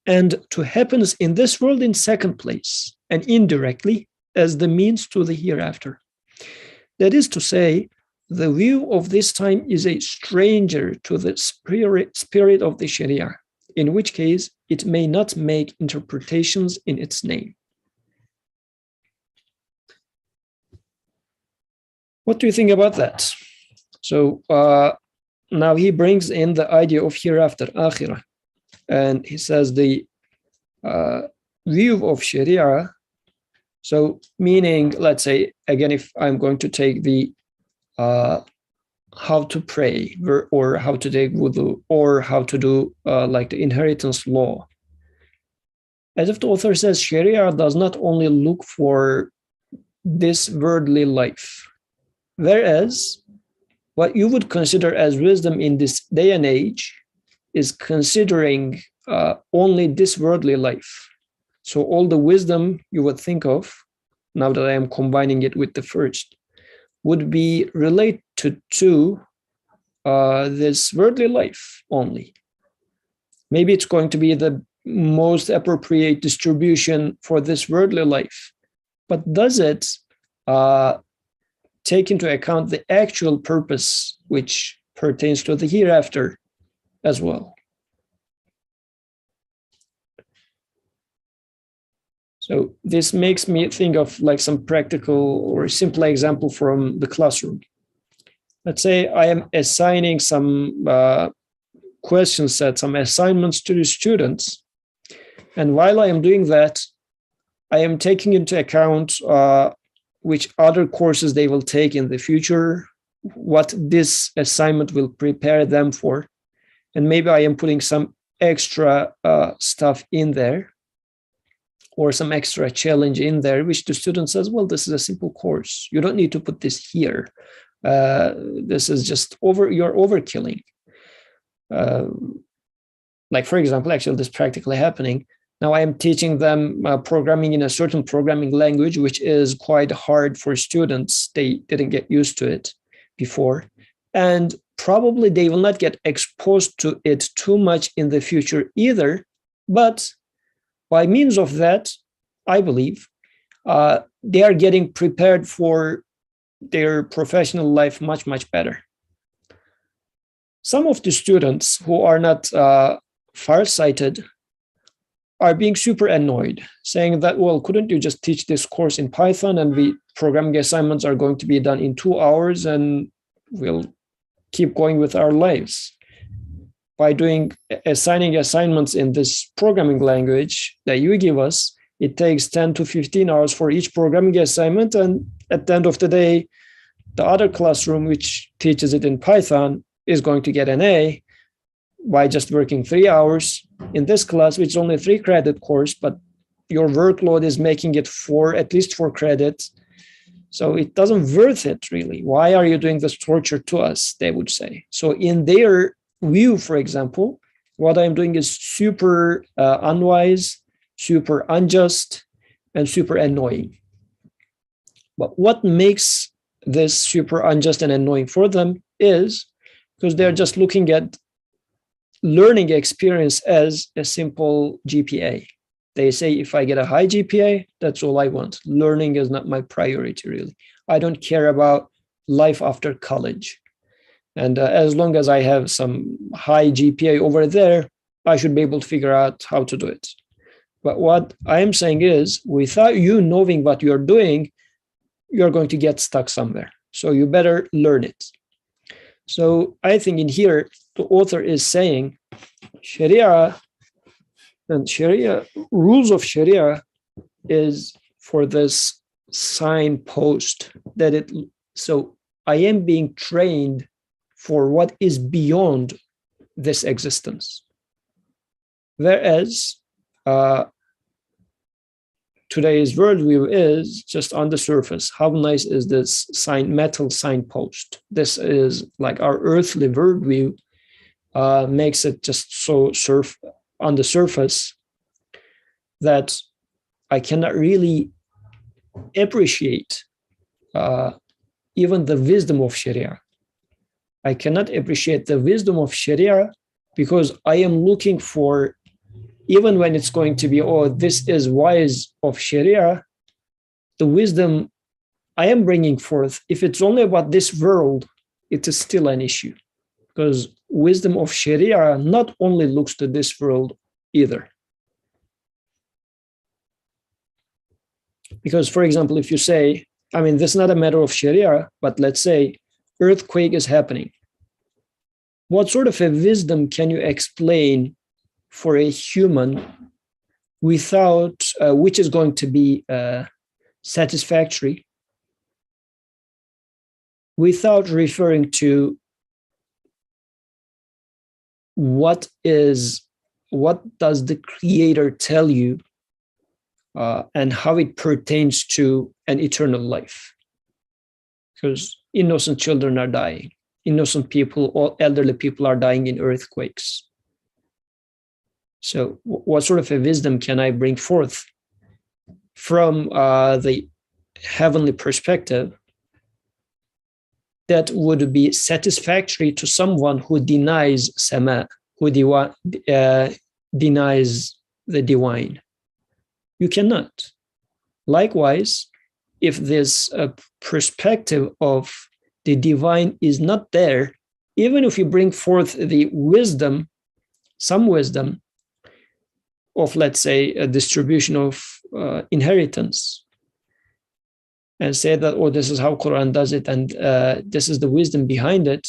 And to happiness in this world in second place, and indirectly as the means to the hereafter. That is to say, the view of this time is a stranger to the spirit of the Sharia, in which case it may not make interpretations in its name. What do you think about that? So now he brings in the idea of hereafter, akhirah, and he says the view of Sharia, so meaning, let's say, again, if I'm going to take the how to pray or how to take wudu or how to do like the inheritance law, as if the author says, Sharia does not only look for this worldly life, whereas what you would consider as wisdom in this day and age is considering only this worldly life. So all the wisdom you would think of, now that I am combining it with the first, would be related to this worldly life only. Maybe it's going to be the most appropriate distribution for this worldly life. But does it take into account the actual purpose which pertains to the hereafter as well? So this makes me think of like some practical or simple example from the classroom. Let's say I am assigning some question set, some assignments to the students. And while I am doing that, I am taking into account which other courses they will take in the future, what this assignment will prepare them for. And maybe I am putting some extra stuff in there or some extra challenge in there, which the student says, well, this is a simple course. You don't need to put this here. This is just you're overkilling. Like, for example, actually, this practically happening. Now I am teaching them programming in a certain programming language, which is quite hard for students. They didn't get used to it before. And probably they will not get exposed to it too much in the future either. But by means of that, I believe, they are getting prepared for their professional life much, much better. Some of the students who are not farsighted are being super annoyed, saying that, well, couldn't you just teach this course in Python and the programming assignments are going to be done in 2 hours and we'll keep going with our lives. By assigning assignments in this programming language that you give us, it takes 10 to 15 hours for each programming assignment. And at the end of the day, the other classroom, which teaches it in Python, is going to get an A by just working 3 hours in this class, which is only a 3-credit course, but your workload is making it at least 4 credits. So it doesn't worth it, really. Why are you doing this torture to us, they would say. So in their view, for example, what I'm doing is super unwise, super unjust, and super annoying. But what makes this super unjust and annoying for them is because they're just looking at learning experience as a simple GPA. They say, if I get a high GPA, that's all I want. Learning is not my priority, really. I don't care about life after college. And as long as I have some high GPA over there, I should be able to figure out how to do it. But what I am saying is, without you knowing what you're doing, you're going to get stuck somewhere. So you better learn it. So I think in here, the author is saying Sharia and Sharia, rules of Sharia is for this signpost that so I am being trained for what is beyond this existence. Whereas today's worldview is just on the surface. How nice is this metal signpost? This is like our earthly worldview makes it just so on the surface that I cannot really appreciate even the wisdom of Sharia. I cannot appreciate the wisdom of Sharia because I am looking for, even when it's going to be, oh, this is wise of Sharia, the wisdom I am bringing forth, if it's only about this world, it is still an issue. Because wisdom of Sharia not only looks to this world either. Because, for example, if you say, I mean, this is not a matter of Sharia, but let's say earthquake is happening. What sort of a wisdom can you explain for a human without, which is going to be satisfactory, without referring to what does the Creator tell you and how it pertains to an eternal life? Because innocent children are dying. Innocent people or elderly people are dying in earthquakes. So what sort of a wisdom can I bring forth from the heavenly perspective that would be satisfactory to someone who denies sama, who denies the divine? You cannot. Likewise, if this perspective of the divine is not there, even if you bring forth the wisdom, some wisdom of, let's say, a distribution of inheritance, and say that, oh, this is how Quran does it, and this is the wisdom behind it.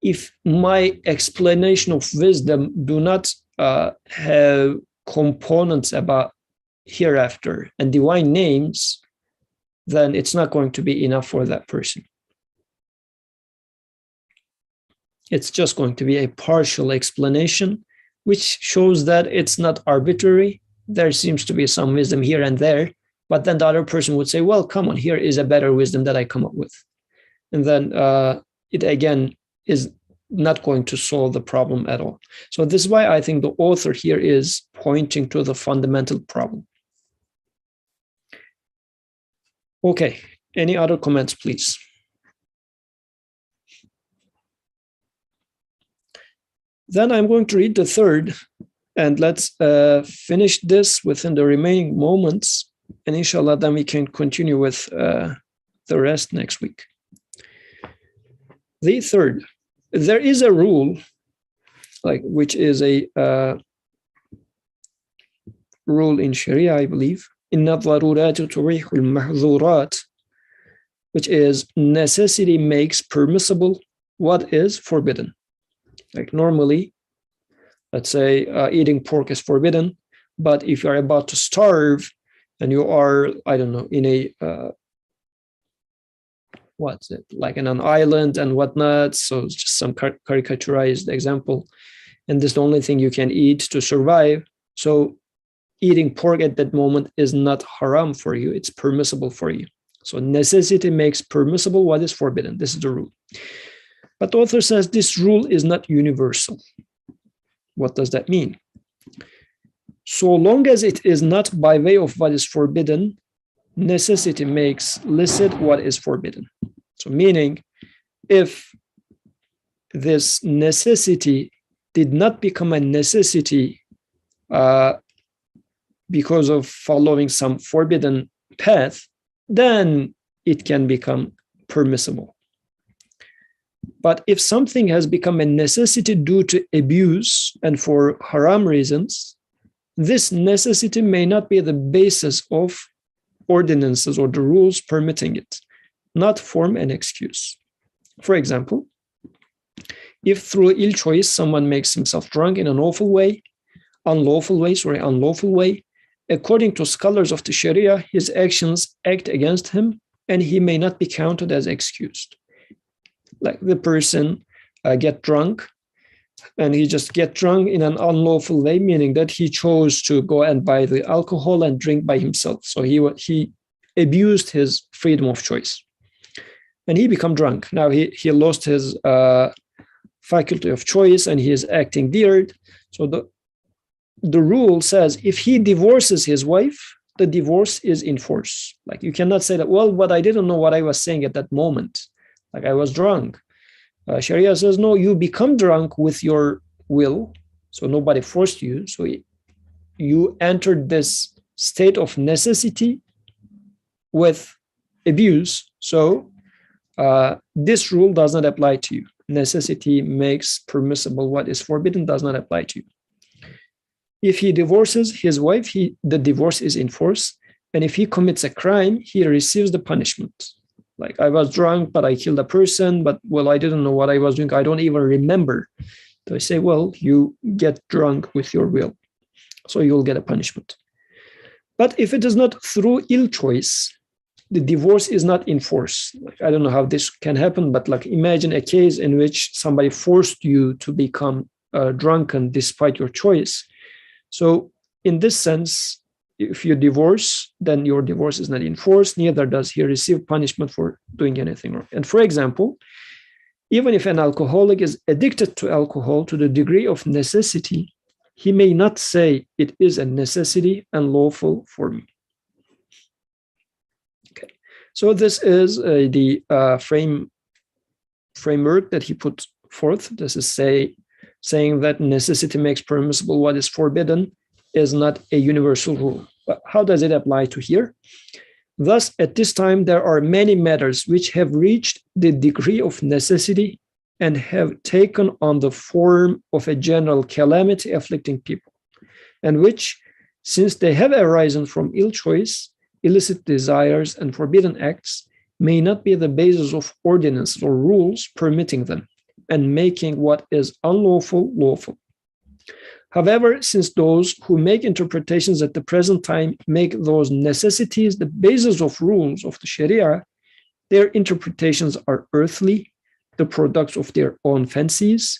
If my explanation of wisdom do not have components about hereafter and divine names, then it's not going to be enough for that person. It's just going to be a partial explanation, which shows that it's not arbitrary. There seems to be some wisdom here and there, but then the other person would say, well, come on, here is a better wisdom that I come up with. And then it again is not going to solve the problem at all. So this is why I think the author here is pointing to the fundamental problem. Okay, any other comments, please? Then I'm going to read the third, and let's finish this within the remaining moments, and inshallah, then we can continue with the rest next week. The third, there is a rule, which is a rule in Sharia, I believe, inna daruratu turihul mahzurat, which is necessity makes permissible what is forbidden. Like normally, let's say eating pork is forbidden, but if you're about to starve and you are, I don't know, in a like in an island and whatnot, so it's just some caricaturized example, and this is the only thing you can eat to survive. So eating pork at that moment is not haram for you, it's permissible for you. So necessity makes permissible what is forbidden. This is the rule. But the author says this rule is not universal. What does that mean? So long as it is not by way of what is forbidden, necessity makes licit what is forbidden. So meaning, if this necessity did not become a necessity because of following some forbidden path, then it can become permissible. But if something has become a necessity due to abuse and for haram reasons, this necessity may not be the basis of ordinances or the rules permitting it, not form an excuse. For example, if through ill choice someone makes himself drunk in an unlawful way, according to scholars of the Sharia, his actions act against him and he may not be counted as excused. Like the person get drunk, and he just get drunk in an unlawful way, meaning that he chose to go and buy the alcohol and drink by himself. So he abused his freedom of choice, and he become drunk. Now he lost his faculty of choice, and he is acting weird. So the rule says if he divorces his wife, the divorce is in force. Like you cannot say that, well, but I didn't know what I was saying at that moment. Like I was drunk. Sharia says, no, you become drunk with your will. So nobody forced you. So you entered this state of necessity with abuse. So this rule does not apply to you. Necessity makes permissible what is forbidden does not apply to you. If he divorces his wife, the divorce is in force. And if he commits a crime, he receives the punishment. Like I was drunk, but I killed a person, but well, I didn't know what I was doing. I don't even remember. So I say, well, you get drunk with your will. So you'll get a punishment. But if it is not through ill choice, the divorce is not in force. Like, I don't know how this can happen, but like imagine a case in which somebody forced you to become drunken despite your choice. So in this sense, if you divorce, then your divorce is not in force, neither does he receive punishment for doing anything wrong. And for example, even if an alcoholic is addicted to alcohol to the degree of necessity, he may not say it is a necessity and lawful for me. Okay, so this is the framework that he put forth. This is saying that necessity makes permissible what is forbidden is not a universal rule. But how does it apply to here? Thus, at this time, there are many matters which have reached the degree of necessity and have taken on the form of a general calamity afflicting people, and which, since they have arisen from ill choice, illicit desires, and forbidden acts, may not be the basis of ordinances or rules permitting them, and making what is unlawful lawful. However, since those who make interpretations at the present time make those necessities the basis of rules of the Sharia, their interpretations are earthly, the products of their own fancies,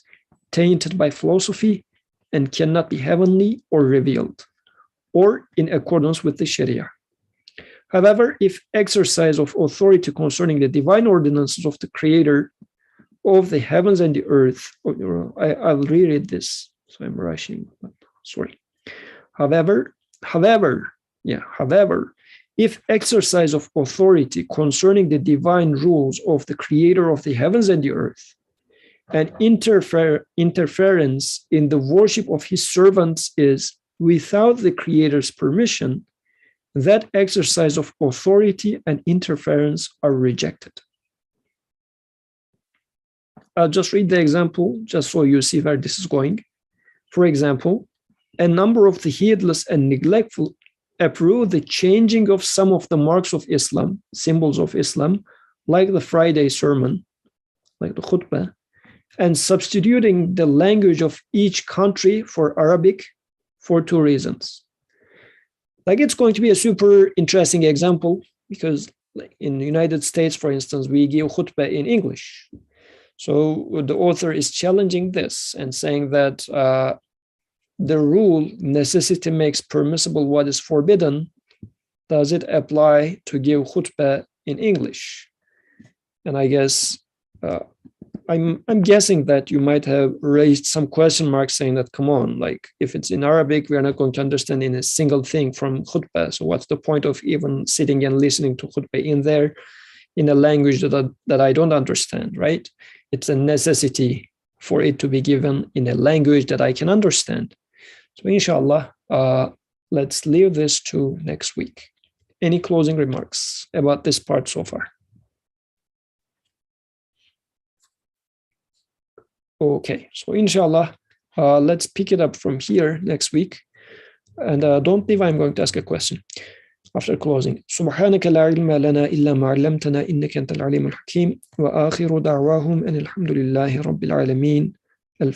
tainted by philosophy, and cannot be heavenly or revealed, or in accordance with the Sharia. However, if exercise of authority concerning the divine ordinances of the Creator of the heavens and the earth, I'll reread this. So I'm rushing, sorry. However, if exercise of authority concerning the divine rules of the Creator of the heavens and the earth, and interference in the worship of his servants is without the Creator's permission, that exercise of authority and interference are rejected. I'll just read the example just so you see where this is going. For example, a number of the heedless and neglectful approve the changing of some of the marks of Islam, symbols of Islam, like the Friday sermon, like the khutbah, and substituting the language of each country for Arabic for two reasons. Like, it's going to be a super interesting example because like in the United States, for instance, we give khutbah in English. So the author is challenging this and saying that the rule necessity makes permissible what is forbidden. Does it apply to give khutbah in English? And I guess I'm guessing that you might have raised some question marks saying that, come on, like if it's in Arabic, we are not going to understand in a single thing from khutbah. So what's the point of even sitting and listening to khutbah in there in a language that I don't understand, right? It's a necessity for it to be given in a language that I can understand. So inshallah, let's leave this to next week. Any closing remarks about this part so far? Okay, so inshallah, let's pick it up from here next week. And don't leave, I'm going to ask a question after closing. سبحانك لا علم لنا إلا ما علمتنا إنك أنت العليم الحكيم وآخر دعواهم أن الحمد لله رب العالمين